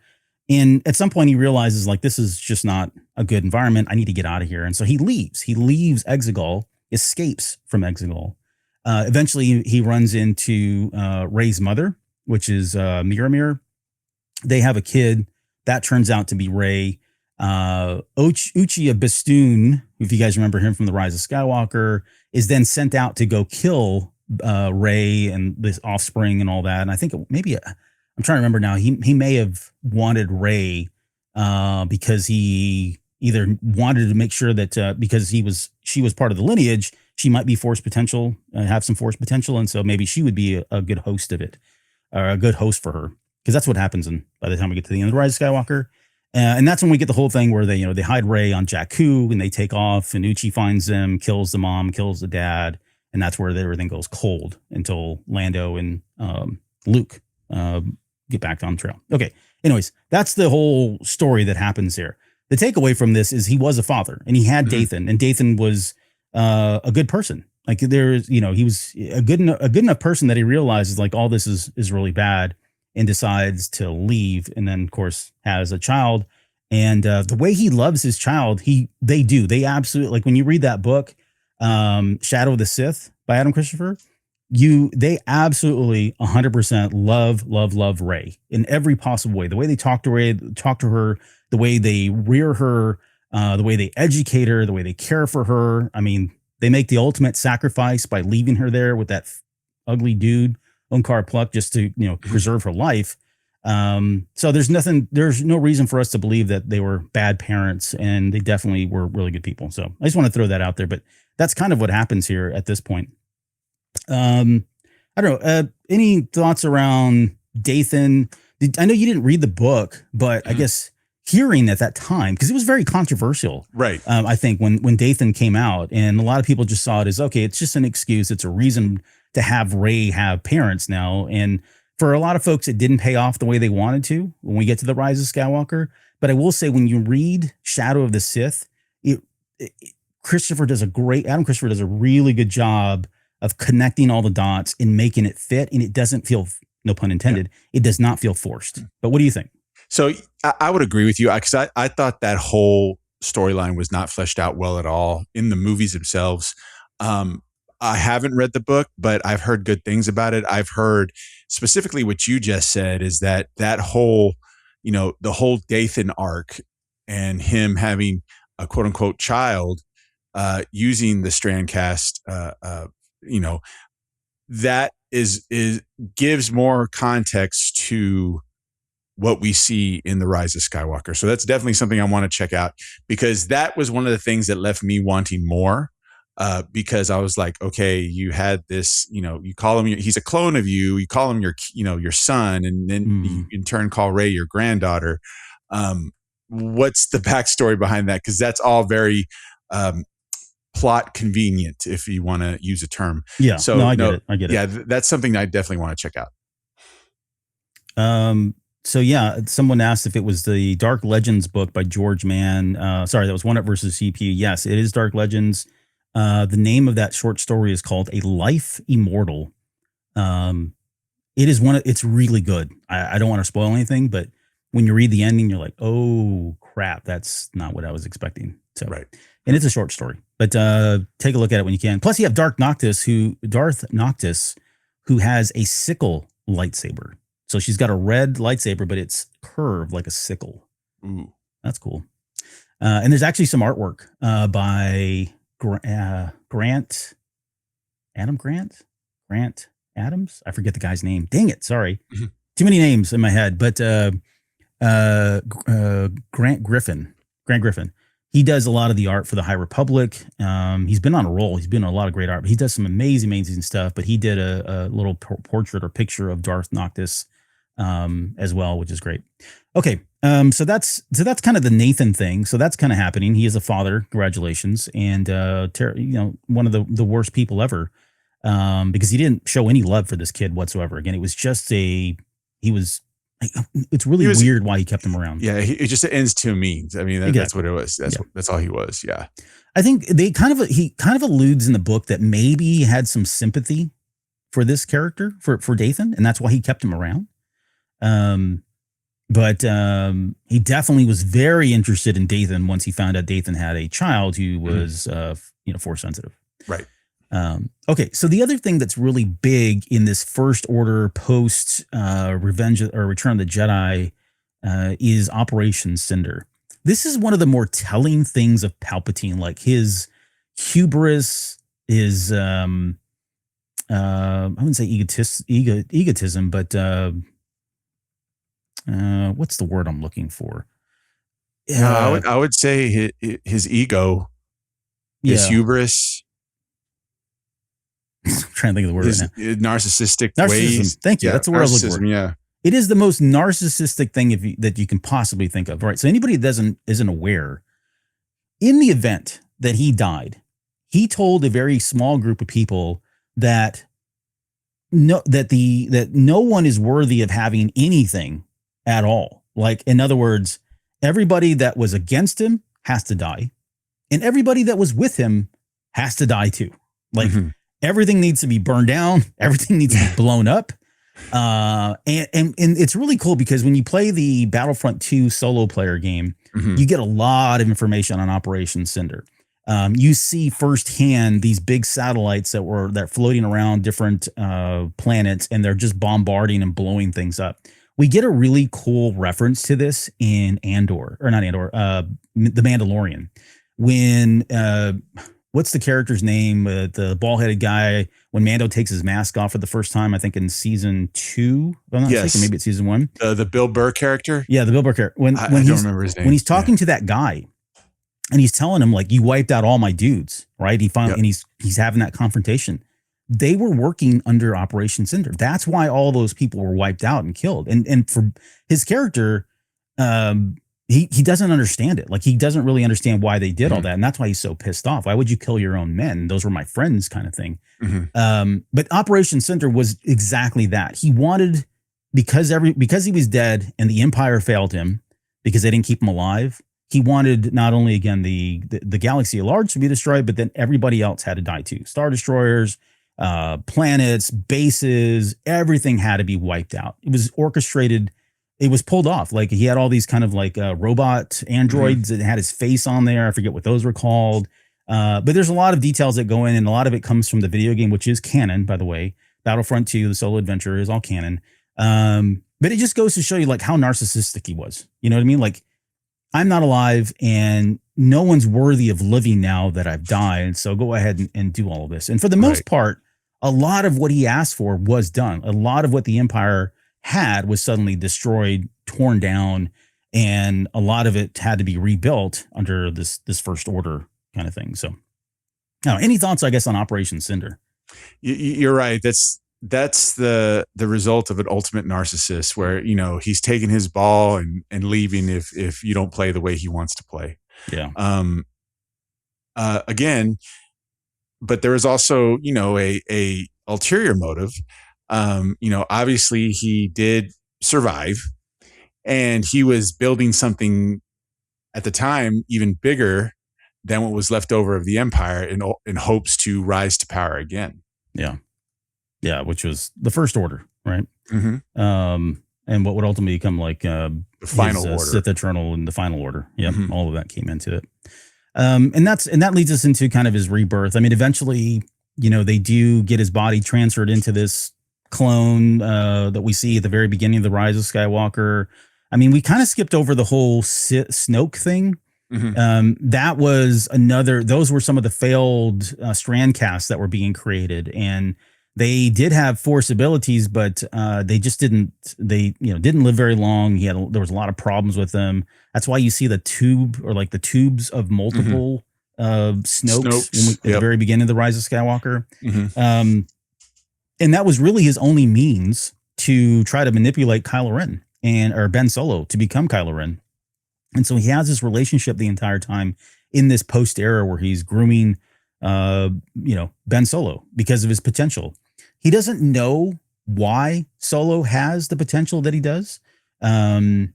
[SPEAKER 2] And at some point he realizes like, this is just not a good environment. I need to get out of here. And so he leaves Exegol, escapes from Exegol. Eventually he runs into Rey's mother, which is Miramir. They have a kid that turns out to be Rey. Uchi of Bestoon, if you guys remember him from The Rise of Skywalker, is then sent out to go kill Rey and this offspring and all that. And I think maybe I'm trying to remember now. He may have wanted Rey because he either wanted to make sure that because she was part of the lineage, she might be force potential, have some force potential, and so maybe she would be a good host of it, or a good host for her, because that's what happens by the time we get to the end of The Rise of Skywalker. And that's when we get the whole thing where they hide Rey on Jakku and they take off, and Uchi finds them, kills the mom, kills the dad, and that's where everything goes cold until Lando and Luke get back on trail. Okay. Anyways, that's the whole story that happens here. The takeaway from this is he was a father, and he had Dathan, and Dathan was a good person. Like he was a good enough person that he realizes like all this is really bad, and decides to leave, and then of course has a child. And the way he loves his child, they absolutely, like when you read that book, Shadow of the Sith by Adam Christopher, they absolutely 100% love Rey in every possible way. The way they talk to her, the way they rear her, the way they educate her, the way they care for her. I mean, they make the ultimate sacrifice by leaving her there with that ugly dude, Unkar Pluck, just to preserve her life. So there's no reason for us to believe that they were bad parents, and they definitely were really good people. So I just want to throw that out there, but that's kind of what happens here at this point. I don't know. Any thoughts around Dathan? I know you didn't read the book, but I guess hearing at that time, because it was very controversial,
[SPEAKER 3] right?
[SPEAKER 2] I think when Dathan came out, and a lot of people just saw it as, okay, it's just an excuse. It's a reason to have Rey have parents now. And for a lot of folks, it didn't pay off the way they wanted to when we get to The Rise of Skywalker. But I will say, when you read Shadow of the Sith, Adam Christopher does a really good job of connecting all the dots and making it fit. And it doesn't feel, no pun intended, it does not feel forced. But what do you think?
[SPEAKER 3] So I would agree with you, because I thought that whole storyline was not fleshed out well at all in the movies themselves. I haven't read the book, but I've heard good things about it. I've heard specifically what you just said is that whole, the whole Dathan arc and him having a quote unquote child, using the Strandcast, that is gives more context to what we see in The Rise of Skywalker. So that's definitely something I want to check out, because that was one of the things that left me wanting more. Because I was like, okay, you had this, you call him, he's a clone of you. You call him your son, and then you in turn call Rey your granddaughter. What's the backstory behind that? Because that's all very plot convenient, if you want to use a term.
[SPEAKER 2] Yeah. So no, I get it.
[SPEAKER 3] Yeah, that's something I definitely want to check out.
[SPEAKER 2] So yeah, someone asked if it was the Dark Legends book by George Mann. Sorry, that was One Up versus CPU. Yes, it is Dark Legends. The name of that short story is called A Life Immortal. It's really good. I don't want to spoil anything, but when you read the ending, you're like, oh crap, that's not what I was expecting. So,
[SPEAKER 3] right.
[SPEAKER 2] And it's a short story, but take a look at it when you can. Plus you have Darth Noctis, who has a sickle lightsaber. So she's got a red lightsaber, but it's curved like a sickle.
[SPEAKER 3] Ooh.
[SPEAKER 2] That's cool. And there's actually some artwork by Grant Adams. I forget the guy's name. Dang it. Sorry. Mm-hmm. Too many names in my head, but Grant Griffin. He does a lot of the art for the High Republic. He's been on a roll. He's been on a lot of great art, but he does some amazing stuff. But he did a little portrait or picture of Darth Noctis as well, which is great. Okay. So that's kind of the Nathan thing. So that's kind of happening. He is a father. Congratulations. And, one of the worst people ever, because he didn't show any love for this kid whatsoever. Again, it was just it's really weird why he kept him around.
[SPEAKER 3] Yeah. It just ends to a means. I mean, that's what it was. That's all he was. Yeah.
[SPEAKER 2] I think he kind of alludes in the book that maybe he had some sympathy for this character, for Dathan. And that's why he kept him around. But he definitely was very interested in Dathan once he found out Dathan had a child who was, force sensitive.
[SPEAKER 3] Right.
[SPEAKER 2] Okay. So the other thing that's really big in this First Order post Revenge or Return of the Jedi is Operation Cinder. This is one of the more telling things of Palpatine, like his hubris, his I wouldn't say egotism, but what's the word I'm looking for?
[SPEAKER 3] I would say his ego, his hubris.
[SPEAKER 2] I'm trying to think of the word right now.
[SPEAKER 3] Narcissistic
[SPEAKER 2] ways. Thank you.
[SPEAKER 3] Yeah,
[SPEAKER 2] that's the word I was looking for.
[SPEAKER 3] Yeah.
[SPEAKER 2] It is the most narcissistic thing that you can possibly think of. Right. So anybody that isn't aware, in the event that he died, he told a very small group of people that no one is worthy of having anything at all. Like, in other words, everybody that was against him has to die, and everybody that was with him has to die too. Like, everything needs to be burned down. Everything needs to be blown up. And it's really cool because when you play the Battlefront 2 solo player game, you get a lot of information on Operation Cinder. You see firsthand these big satellites that are floating around different planets, and they're just bombarding and blowing things up. We get a really cool reference to this in The Mandalorian, when what's the character's name? The bald-headed guy, when Mando takes his mask off for the first time, I think in season 2. I'm not mistaken, maybe it's season 1.
[SPEAKER 3] The Bill Burr character?
[SPEAKER 2] Yeah, the Bill Burr character. I don't remember his name. When he's talking to that guy, and he's telling him, like, you wiped out all my dudes, right? He finally, and he's having that confrontation. They were working under Operation Cinder. That's why all those people were wiped out and killed. And for his character, he doesn't understand it. Like, he doesn't really understand why they did all that. And that's why he's so pissed off. Why would you kill your own men? Those were my friends, kind of thing. But Operation Cinder was exactly that. He wanted, because he was dead and the Empire failed him because they didn't keep him alive, he wanted not only, again, the galaxy at large to be destroyed, but then everybody else had to die too. Star destroyers, planets, bases, everything had to be wiped out. It was orchestrated. It was pulled off. Like, he had all these kind of like robot androids that had his face on there. I forget what those were called. But there's a lot of details that go in, and a lot of it comes from the video game, which is canon, by the way. Battlefront 2, the solo adventure, is all canon. But it just goes to show you like how narcissistic he was. You know what I mean? Like, I'm not alive and no one's worthy of living now that I've died. So go ahead and do all of this. And for the most part, a lot of what he asked for was done. A lot of what the Empire had was suddenly destroyed, torn down, and a lot of it had to be rebuilt under this First Order kind of thing. So now, any thoughts, I guess, on Operation Cinder?
[SPEAKER 3] You're right. That's the result of an ultimate narcissist where, you know, he's taking his ball and leaving if you don't play the way he wants to play.
[SPEAKER 2] Yeah.
[SPEAKER 3] Again, but there is also, you know, a ulterior motive. You know, obviously he did survive and he was building something at the time even bigger than what was left over of the Empire in hopes to rise to power again.
[SPEAKER 2] Yeah. Yeah, which was the First Order, right?
[SPEAKER 3] Mm-hmm.
[SPEAKER 2] And what would ultimately become like
[SPEAKER 3] the Final Order,
[SPEAKER 2] Sith Eternal, and the Final Order. Yeah, all of that came into it. And that leads us into kind of his rebirth. I mean, eventually, you know, they do get his body transferred into this clone that we see at the very beginning of the Rise of Skywalker. I mean, we kind of skipped over the whole Snoke thing. That was those were some of the failed strand casts that were being created, and they did have Force abilities, but they just didn't live very long. There was a lot of problems with them. That's why you see the tubes of multiple Snokes at the very beginning of the Rise of Skywalker. And that was really his only means to try to manipulate Kylo Ren or Ben Solo to become Kylo Ren. And so he has this relationship the entire time in this post era where he's grooming, Ben Solo because of his potential. He doesn't know why Solo has the potential that he does. We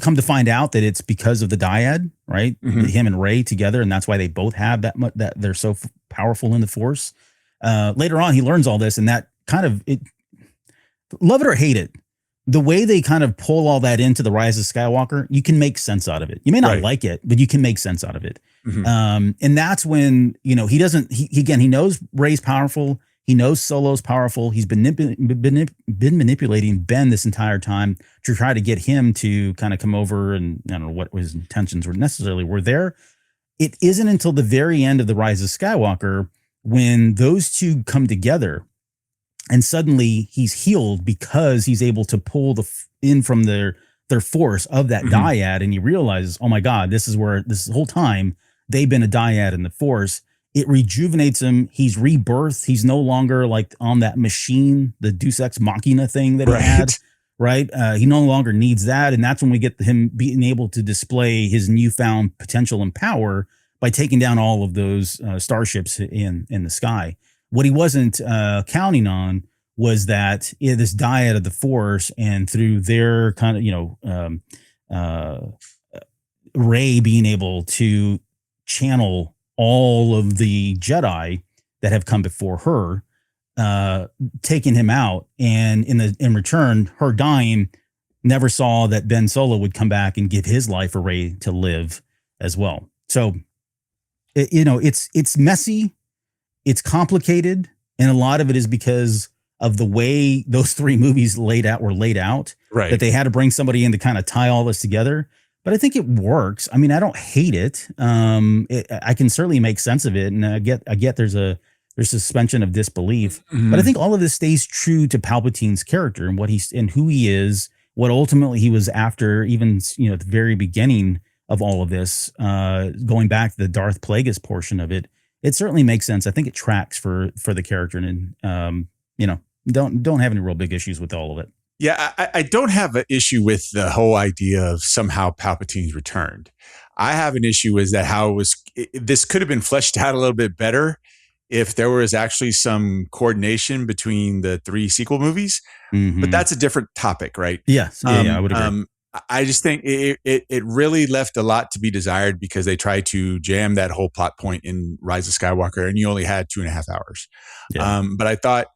[SPEAKER 2] come to find out that it's because of the dyad, right? Him and Rey together, and that's why they both have that they're so powerful in the Force. Later on, he learns all this, and that kind of love it or hate it. The way they kind of pull all that into the Rise of Skywalker, you can make sense out of it. You may not like it, but you can make sense out of it. And that's when, he knows Rey's powerful. He knows Solo's powerful. He's been manipulating Ben this entire time to try to get him to kind of come over, and I don't know what his intentions were there. It isn't until the very end of the Rise of Skywalker when those two come together, and suddenly he's healed because he's able to pull in from their force of that dyad, and he realizes, oh my God, this whole time they've been a dyad in the Force. It rejuvenates him. He's rebirthed. He's no longer like on that machine, the Deus Ex Machina thing that he had, right? He no longer needs that. And that's when we get him being able to display his newfound potential and power by taking down all of those starships in the sky. What he wasn't counting on was that this dyad of the Force, and through their kind of, Rey being able to channel all of the Jedi that have come before her, taking him out, and in return, her dying, never saw that Ben Solo would come back and give his life for Rey to live as well. So, it's messy, it's complicated, and a lot of it is because of the way those three movies were laid out, right? That they had to bring somebody in to kind of tie all this together. But I think it works. I mean, I don't hate it. I can certainly make sense of it, and I get there's suspension of disbelief. But I think all of this stays true to Palpatine's character and who he is, what ultimately he was after, even at the very beginning of all of this, going back to the Darth Plagueis portion of it. It certainly makes sense. I think it tracks for the character, and don't have any real big issues with all of it.
[SPEAKER 3] Yeah, I don't have an issue with the whole idea of somehow Palpatine's returned. I have an issue with that this could have been fleshed out a little bit better if there was actually some coordination between the three sequel movies. But that's a different topic, right?
[SPEAKER 2] Yes. I would agree.
[SPEAKER 3] I just think it really left a lot to be desired because they tried to jam that whole plot point in Rise of Skywalker, and you only had 2.5 hours. Yeah. But I thought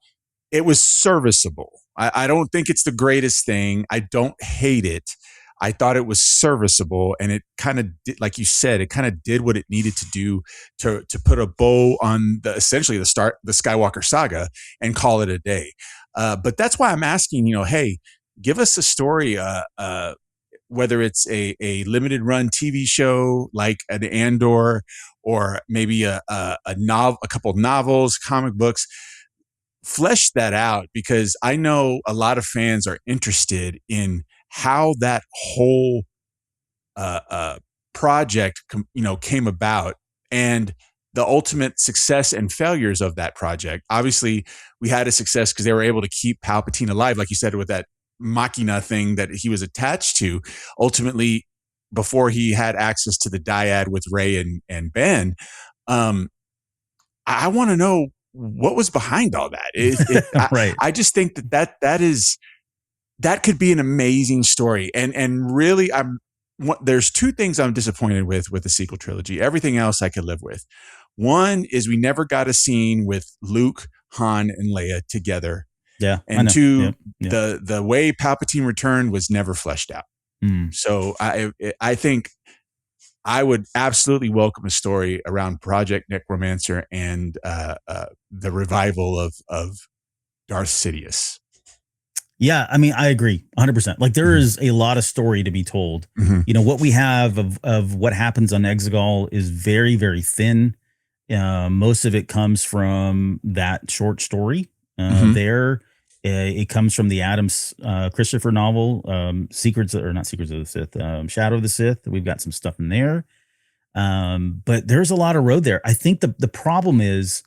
[SPEAKER 3] it was serviceable. I don't think it's the greatest thing. I don't hate it. I thought it was serviceable, and it kind of did, like you said, it kind of did what it needed to do to put a bow on essentially the Skywalker saga and call it a day. But that's why I'm asking, hey, give us a story, whether it's a limited run TV show like an Andor, or maybe a novel, a couple of novels, comic books. Flesh that out, because I know a lot of fans are interested in how that whole project came about, and the ultimate success and failures of that project. Obviously, we had a success because they were able to keep Palpatine alive, like you said, with that machina thing that he was attached to. Ultimately, before he had access to the dyad with Rey and Ben, I want to know what was behind all that.
[SPEAKER 2] Right.
[SPEAKER 3] I just think that could be an amazing story. And really, there's two things I'm disappointed with the sequel trilogy. Everything else I could live with. One is we never got a scene with Luke, Han, and Leia together.
[SPEAKER 2] Yeah.
[SPEAKER 3] And two, the way Palpatine returned was never fleshed out. So I think I would absolutely welcome a story around Project Necromancer and the revival of Darth Sidious.
[SPEAKER 2] Yeah, I mean, I agree 100%. Like, there is a lot of story to be told. What we have of what happens on Exegol is very, very thin. Most of it comes from that short story there. It comes from the Adams Christopher novel, not Secrets of the Sith, Shadow of the Sith. We've got some stuff in there. But there's a lot of road there. I think the problem is,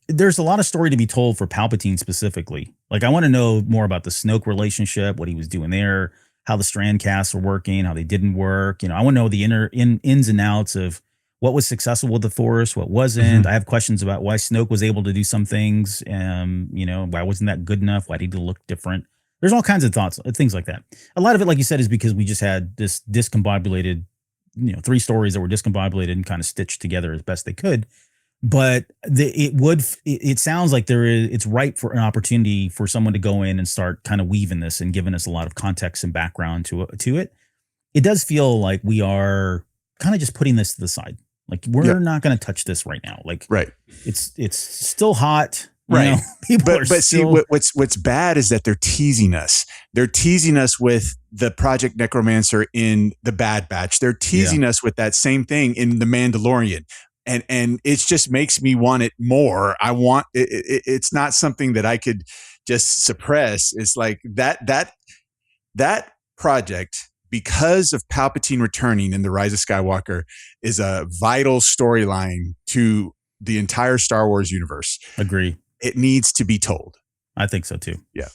[SPEAKER 2] there's a lot of story to be told for Palpatine specifically. Like, I want to know more about the Snoke relationship, what he was doing there, how the Strand casts were working, how they didn't work. I want to know the ins and outs of what was successful with the Force, what wasn't. I have questions about why Snoke was able to do some things. Why wasn't that good enough? Why did he look different? There's all kinds of things like that. A lot of it, like you said, is because we just had this discombobulated, 3 stories that were discombobulated and kind of stitched together as best they could. But it sounds like it's ripe for an opportunity for someone to go in and start kind of weaving this and giving us a lot of context and background to it. It does feel like we are kind of just putting this to the side. Like, we're not going to touch this right now. Like,
[SPEAKER 3] right.
[SPEAKER 2] It's still hot.
[SPEAKER 3] Right.
[SPEAKER 2] But
[SPEAKER 3] see, what's bad is that they're teasing us. They're teasing us with the Project Necromancer in the Bad Batch. They're teasing us with that same thing in the Mandalorian. And it just makes me want it more. I want it. It's not something that I could just suppress. It's like that project, because of Palpatine returning in The Rise of Skywalker, is a vital storyline to the entire Star Wars universe.
[SPEAKER 2] Agree.
[SPEAKER 3] It needs to be told.
[SPEAKER 2] I think so too.
[SPEAKER 3] Yeah.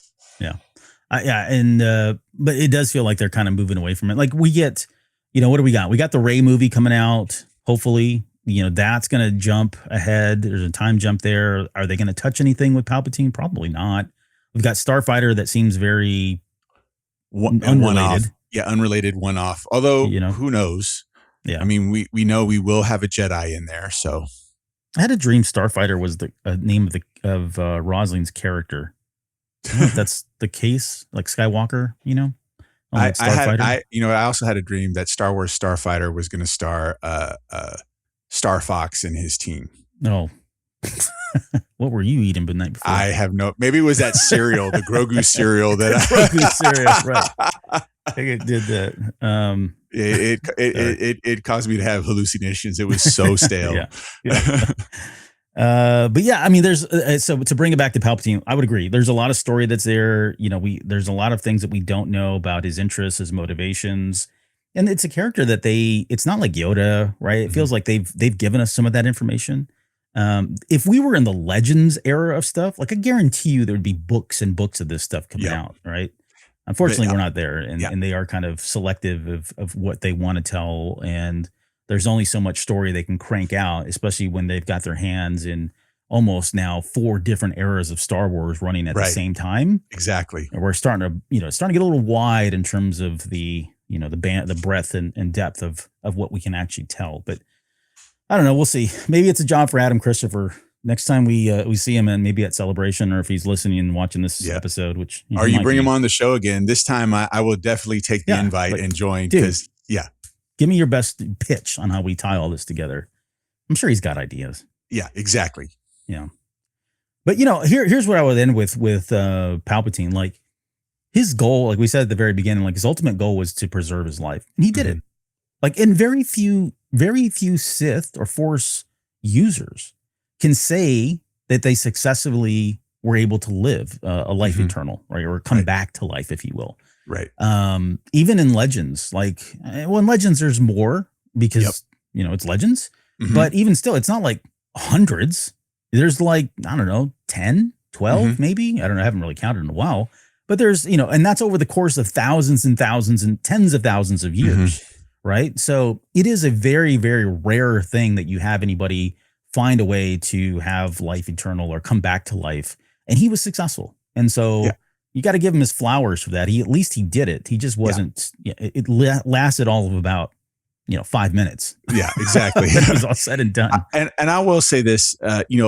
[SPEAKER 2] But it does feel like they're kind of moving away from it. Like, we get, what do we got? We got the Rey movie coming out. Hopefully, that's going to jump ahead. There's a time jump there. Are they going to touch anything with Palpatine? Probably not. We've got Starfighter that seems very unrelated.
[SPEAKER 3] Yeah, unrelated, one-off. Although, who knows? Yeah, I mean, we know we will have a Jedi in there. So,
[SPEAKER 2] I had a dream Starfighter was the name of Rosling's character. I don't know if that's the case, like Skywalker.
[SPEAKER 3] I also had a dream that Star Wars Starfighter was going to star Star Fox and his team.
[SPEAKER 2] No. What were you eating the night before?
[SPEAKER 3] I have maybe it was that cereal, the Grogu cereal
[SPEAKER 2] Grogu cereal, right. I think it did that.
[SPEAKER 3] It caused me to have hallucinations. It was so stale.
[SPEAKER 2] But yeah, I mean, there's so to bring it back to Palpatine, I would agree. There's a lot of story that's there. There's a lot of things that we don't know about his interests, his motivations. And it's a character that it's not like Yoda, right? It feels like they've given us some of that information. If we were in the Legends era of stuff, like, I guarantee you there would be books and books of this stuff coming out, right? Unfortunately, we're not there, and they are kind of selective of what they want to tell, and there's only so much story they can crank out, especially when they've got their hands in almost now 4 different eras of Star Wars running at the same time.
[SPEAKER 3] Exactly.
[SPEAKER 2] And we're starting to get a little wide in terms of the the breadth and depth of what we can actually tell. But I don't know. We'll see. Maybe it's a job for Adam Christopher next time we see him, and maybe at Celebration, or if he's listening and watching this episode, which
[SPEAKER 3] or you bring him on the show again. This time, I will definitely take the invite and join. Because
[SPEAKER 2] give me your best pitch on how we tie all this together. I'm sure he's got ideas.
[SPEAKER 3] Yeah, exactly.
[SPEAKER 2] Yeah, but here's what I would end with Palpatine. Like, his goal, like we said at the very beginning, like his ultimate goal was to preserve his life, and he did it. Like, and very few Sith or Force users can say that they successfully were able to live a life eternal, right? Or come back to life, if you will.
[SPEAKER 3] Right.
[SPEAKER 2] Even in Legends, in Legends, there's more because, it's Legends, but even still, it's not like hundreds. There's I don't know, 10, 12, maybe. I don't know. I haven't really counted in a while, but there's, and that's over the course of thousands and thousands and tens of thousands of years. Right. So it is a very, very rare thing that you have anybody find a way to have life eternal or come back to life. And he was successful. And so you got to give him his flowers for that. At least he did it. He just wasn't, it lasted all of about, 5 minutes.
[SPEAKER 3] Yeah, exactly.
[SPEAKER 2] It was all said and done.
[SPEAKER 3] And I will say this,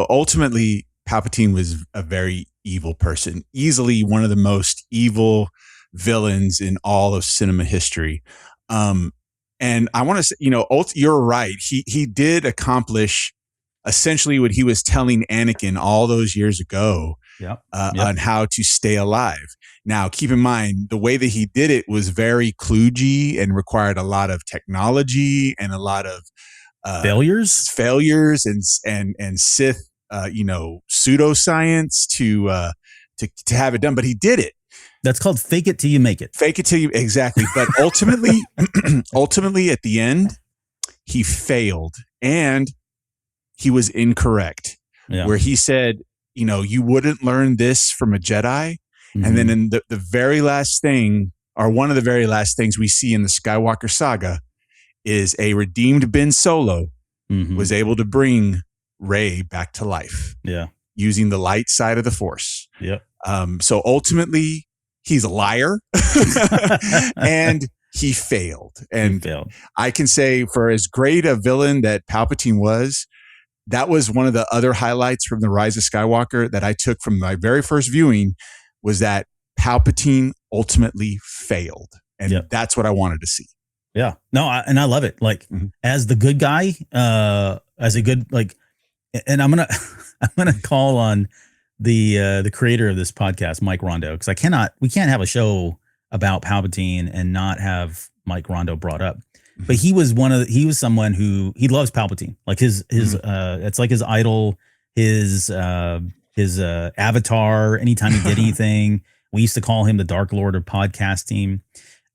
[SPEAKER 3] ultimately Palpatine was a very evil person, easily one of the most evil villains in all of cinema history. And I want to say, you're right. He did accomplish essentially what he was telling Anakin all those years ago on how to stay alive. Now, keep in mind, the way that he did it was very kludgy and required a lot of technology and a lot of failures and Sith, pseudoscience to have it done. But he did it.
[SPEAKER 2] That's called fake it till you make it.
[SPEAKER 3] Fake it till you, exactly. But ultimately at the end, he failed and he was incorrect. Yeah. Where he said, you wouldn't learn this from a Jedi. And then in the very last thing, or one of the very last things we see in the Skywalker saga, is a redeemed Ben Solo was able to bring Rey back to life. Yeah. Using the light side of the Force.
[SPEAKER 2] Yeah.
[SPEAKER 3] So ultimately, he's a liar and he failed. And I can say, for as great a villain that Palpatine was, that was one of the other highlights from The Rise of Skywalker that I took from my very first viewing, was that Palpatine ultimately failed. And that's what I wanted to see.
[SPEAKER 2] Yeah. No, and I love it. Like, as the good guy, as a good, and I'm going to call on the creator of this podcast, Mike Rondo, because we can't have a show about Palpatine and not have Mike Rondo brought up. But he was someone who, he loves Palpatine. Like his it's like his idol, his avatar. Anytime he did anything, we used to call him the Dark Lord of podcasting.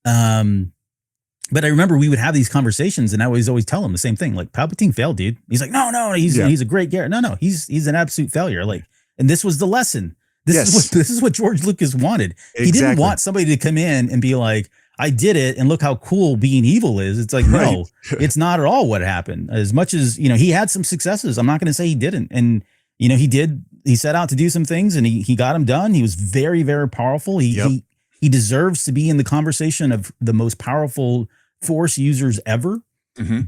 [SPEAKER 2] But I remember we would have these conversations, and I always tell him the same thing. Like, Palpatine failed, dude. He's like, no, he's a great guy. No, he's an absolute failure. Like, and this was the lesson. This is what George Lucas wanted. Exactly. He didn't want somebody to come in and be like, I did it, and look how cool being evil is. It's like, no, it's not at all what happened. As much as, he had some successes. I'm not going to say he didn't. And, he set out to do some things, and he got them done. He was very, very powerful. He deserves to be in the conversation of the most powerful Force users ever.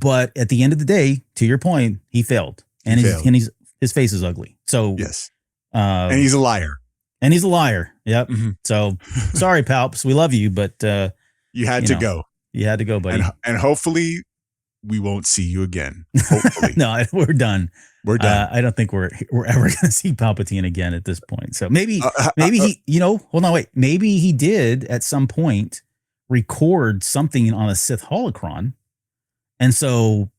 [SPEAKER 2] But at the end of the day, to your point, he failed. And his face is ugly. So
[SPEAKER 3] yes. And he's a liar.
[SPEAKER 2] Yep. So sorry, Palps. We love you, but
[SPEAKER 3] you had to go.
[SPEAKER 2] You had to go, buddy.
[SPEAKER 3] And hopefully we won't see you again. Hopefully.
[SPEAKER 2] No, we're done.
[SPEAKER 3] We're done.
[SPEAKER 2] I don't think we're ever going to see Palpatine again at this point. So maybe he, hold on, wait. Maybe he did at some point record something on a Sith holocron. And so,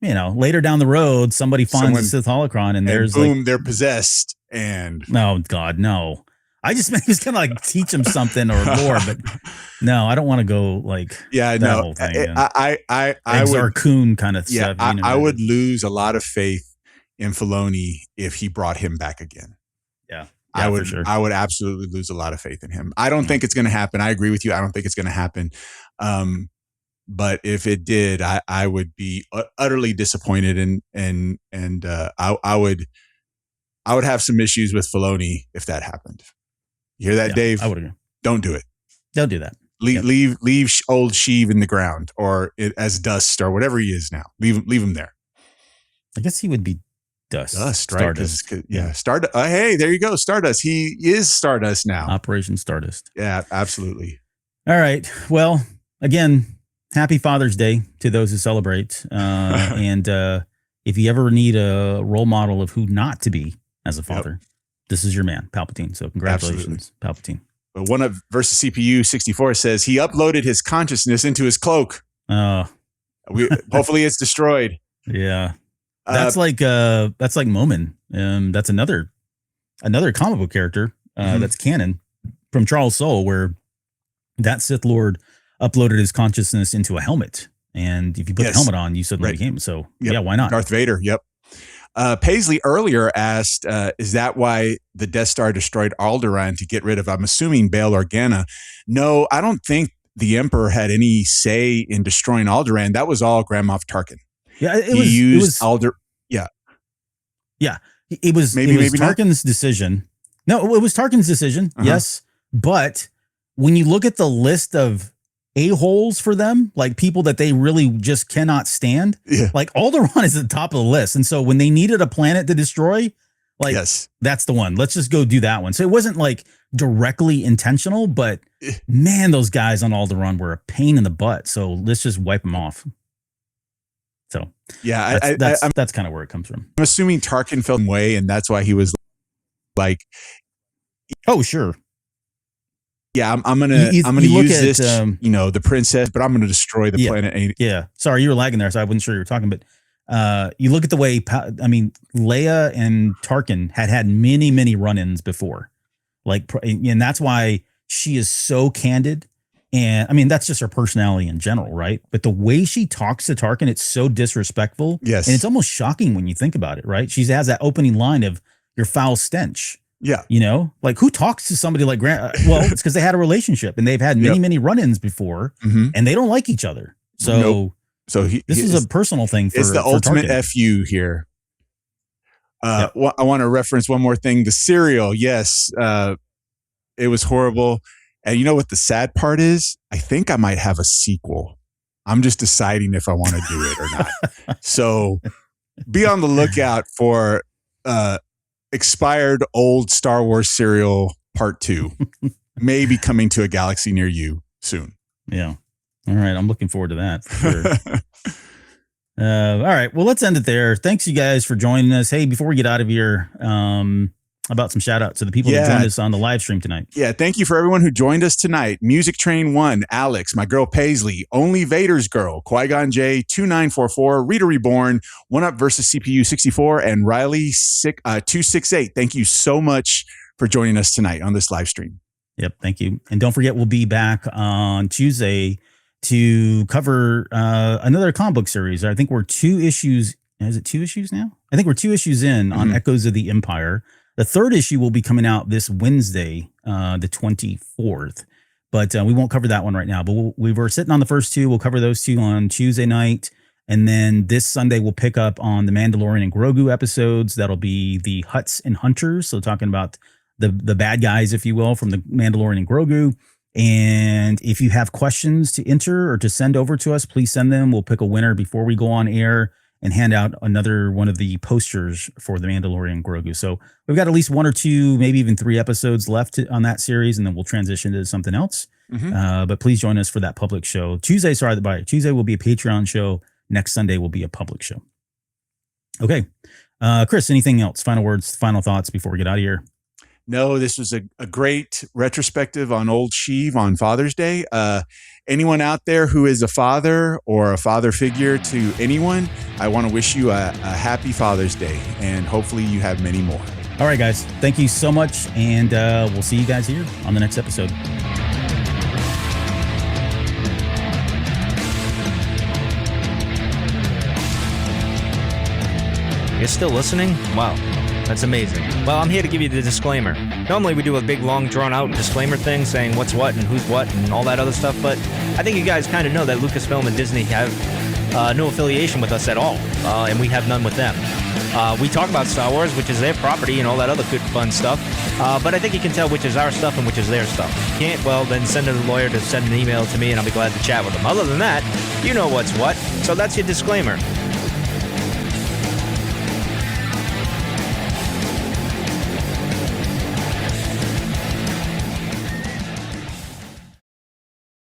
[SPEAKER 2] later down the road, somebody finds a Sith holocron and there's
[SPEAKER 3] boom, they're possessed. And
[SPEAKER 2] no, God, no. I just meant he was gonna teach him something or lore, but no, I don't want to go that whole thing. I would Coon kind of stuff.
[SPEAKER 3] I would lose a lot of faith in Filoni if he brought him back again.
[SPEAKER 2] Yeah,
[SPEAKER 3] I would. For sure. I would absolutely lose a lot of faith in him. I don't think it's going to happen. I agree with you. I don't think it's going to happen. But if it did, I would be utterly disappointed, and I would have some issues with Filoni if that happened. You hear that, Dave?
[SPEAKER 2] I would agree.
[SPEAKER 3] Don't do it.
[SPEAKER 2] Don't do that.
[SPEAKER 3] Leave old Sheev in the ground or as dust or whatever he is now. Leave him there.
[SPEAKER 2] I guess he would be
[SPEAKER 3] Stardust, right? Hey, there you go. Stardust. He is Stardust now.
[SPEAKER 2] Operation Stardust.
[SPEAKER 3] Yeah, absolutely.
[SPEAKER 2] All right. Well, again, happy Father's Day to those who celebrate. And if you ever need a role model of who not to be as a father, this is your man, Palpatine. So congratulations, Palpatine.
[SPEAKER 3] But One Up versus CPU 64 says he uploaded his consciousness into his cloak. Hopefully it's destroyed.
[SPEAKER 2] Yeah. That's like Momin. That's another comic book character that's canon from Charles Soule, where that Sith Lord uploaded his consciousness into a helmet. And if you put the helmet on, you suddenly became. So yeah, why not?
[SPEAKER 3] Darth Vader. Yep. Paisley earlier asked, is that why the Death Star destroyed Alderaan to get rid of, I'm assuming, Bail Organa? No, I don't think the Emperor had any say in destroying Alderaan. That was all Grand Moff Tarkin.
[SPEAKER 2] Yeah, it was
[SPEAKER 3] Yeah.
[SPEAKER 2] It was Tarkin's decision. No, it was Tarkin's decision. Yes. But when you look at the list of a-holes for them, like people that they really just cannot stand, like Alderaan is at the top of the list. And so when they needed a planet to destroy, like that's the one. Let's just go do that one. So it wasn't like directly intentional, but man, those guys on Alderaan were a pain in the butt. So let's just wipe them off. So yeah, that's kind of where it comes from.
[SPEAKER 3] I'm assuming Tarkin felt the way, and that's why he was like,
[SPEAKER 2] "Oh, sure,
[SPEAKER 3] yeah, I'm gonna use this, the princess, but I'm gonna destroy the planet."
[SPEAKER 2] Yeah, sorry, you were lagging there, so I wasn't sure you were talking. But you look at the way, Leia and Tarkin had many run-ins before, and that's why she is so candid. And that's just her personality in general, right? But the way she talks to Tarkin, it's so disrespectful.
[SPEAKER 3] Yes.
[SPEAKER 2] And it's almost shocking when you think about it, right? She has that opening line of your foul stench.
[SPEAKER 3] Yeah.
[SPEAKER 2] Like who talks to somebody like Grant? Well, it's because they had a relationship and they've had many run-ins before and they don't like each other. So, this is a personal thing for
[SPEAKER 3] It's the ultimate
[SPEAKER 2] Tarkin.
[SPEAKER 3] FU here. I want to reference one more thing. The cereal. Yes. It was horrible. And you know what the sad part is? I think I might have a sequel. I'm just deciding if I want to do it or not. So be on the lookout for expired old Star Wars cereal part 2. Maybe coming to a galaxy near you soon.
[SPEAKER 2] Yeah. All right. I'm looking forward to that for sure. All right. Well, let's end it there. Thanks you guys for joining us. Hey, before we get out of here, about some shout outs to the people that joined us on the live stream tonight.
[SPEAKER 3] Yeah. Thank you for everyone who joined us tonight. Music Train 1, Alex, my girl Paisley, Only Vader's Girl, Qui-Gon J, 2944, Rita Reborn, One Up versus CPU 64, and Riley 268. Thank you so much for joining us tonight on this live stream.
[SPEAKER 2] Yep. Thank you. And don't forget, we'll be back on Tuesday to cover another comic book series. I think we're 2 issues. Is it 2 issues now? I think we're 2 issues in on Echoes of the Empire. The 3rd issue will be coming out this Wednesday, the 24th, but we won't cover that one right now. But we were sitting on the first 2. We'll cover those 2 on Tuesday night. And then this Sunday, we'll pick up on the Mandalorian and Grogu episodes. That'll be the Hutts and Hunters. So talking about the bad guys, if you will, from the Mandalorian and Grogu. And if you have questions to enter or to send over to us, please send them. We'll pick a winner before we go on air and hand out another one of the posters for the Mandalorian and Grogu. So we've got at least 1 or 2, maybe even 3 episodes left on that series, and then we'll transition to something else. But please join us for that public show. Tuesday will be a Patreon show. Next Sunday will be a public show. Okay. Chris, anything else? Final words, final thoughts before we get out of here?
[SPEAKER 3] No, this was a great retrospective on old Sheev on Father's Day. Anyone out there who is a father or a father figure to anyone, I want to wish you a happy Father's Day, and hopefully you have many more.
[SPEAKER 2] All right, guys. Thank you so much, and we'll see you guys here on the next episode.
[SPEAKER 4] You're still listening? Wow. That's amazing. Well, I'm here to give you the disclaimer. Normally we do a big, long, drawn-out disclaimer thing saying what's what and who's what and all that other stuff, but I think you guys kind of know that Lucasfilm and Disney have no affiliation with us at all, and we have none with them. We talk about Star Wars, which is their property and all that other good, fun stuff, but I think you can tell which is our stuff and which is their stuff. If you can't, well, then send a lawyer to send an email to me, and I'll be glad to chat with them. Other than that, you know what's what, so that's your disclaimer.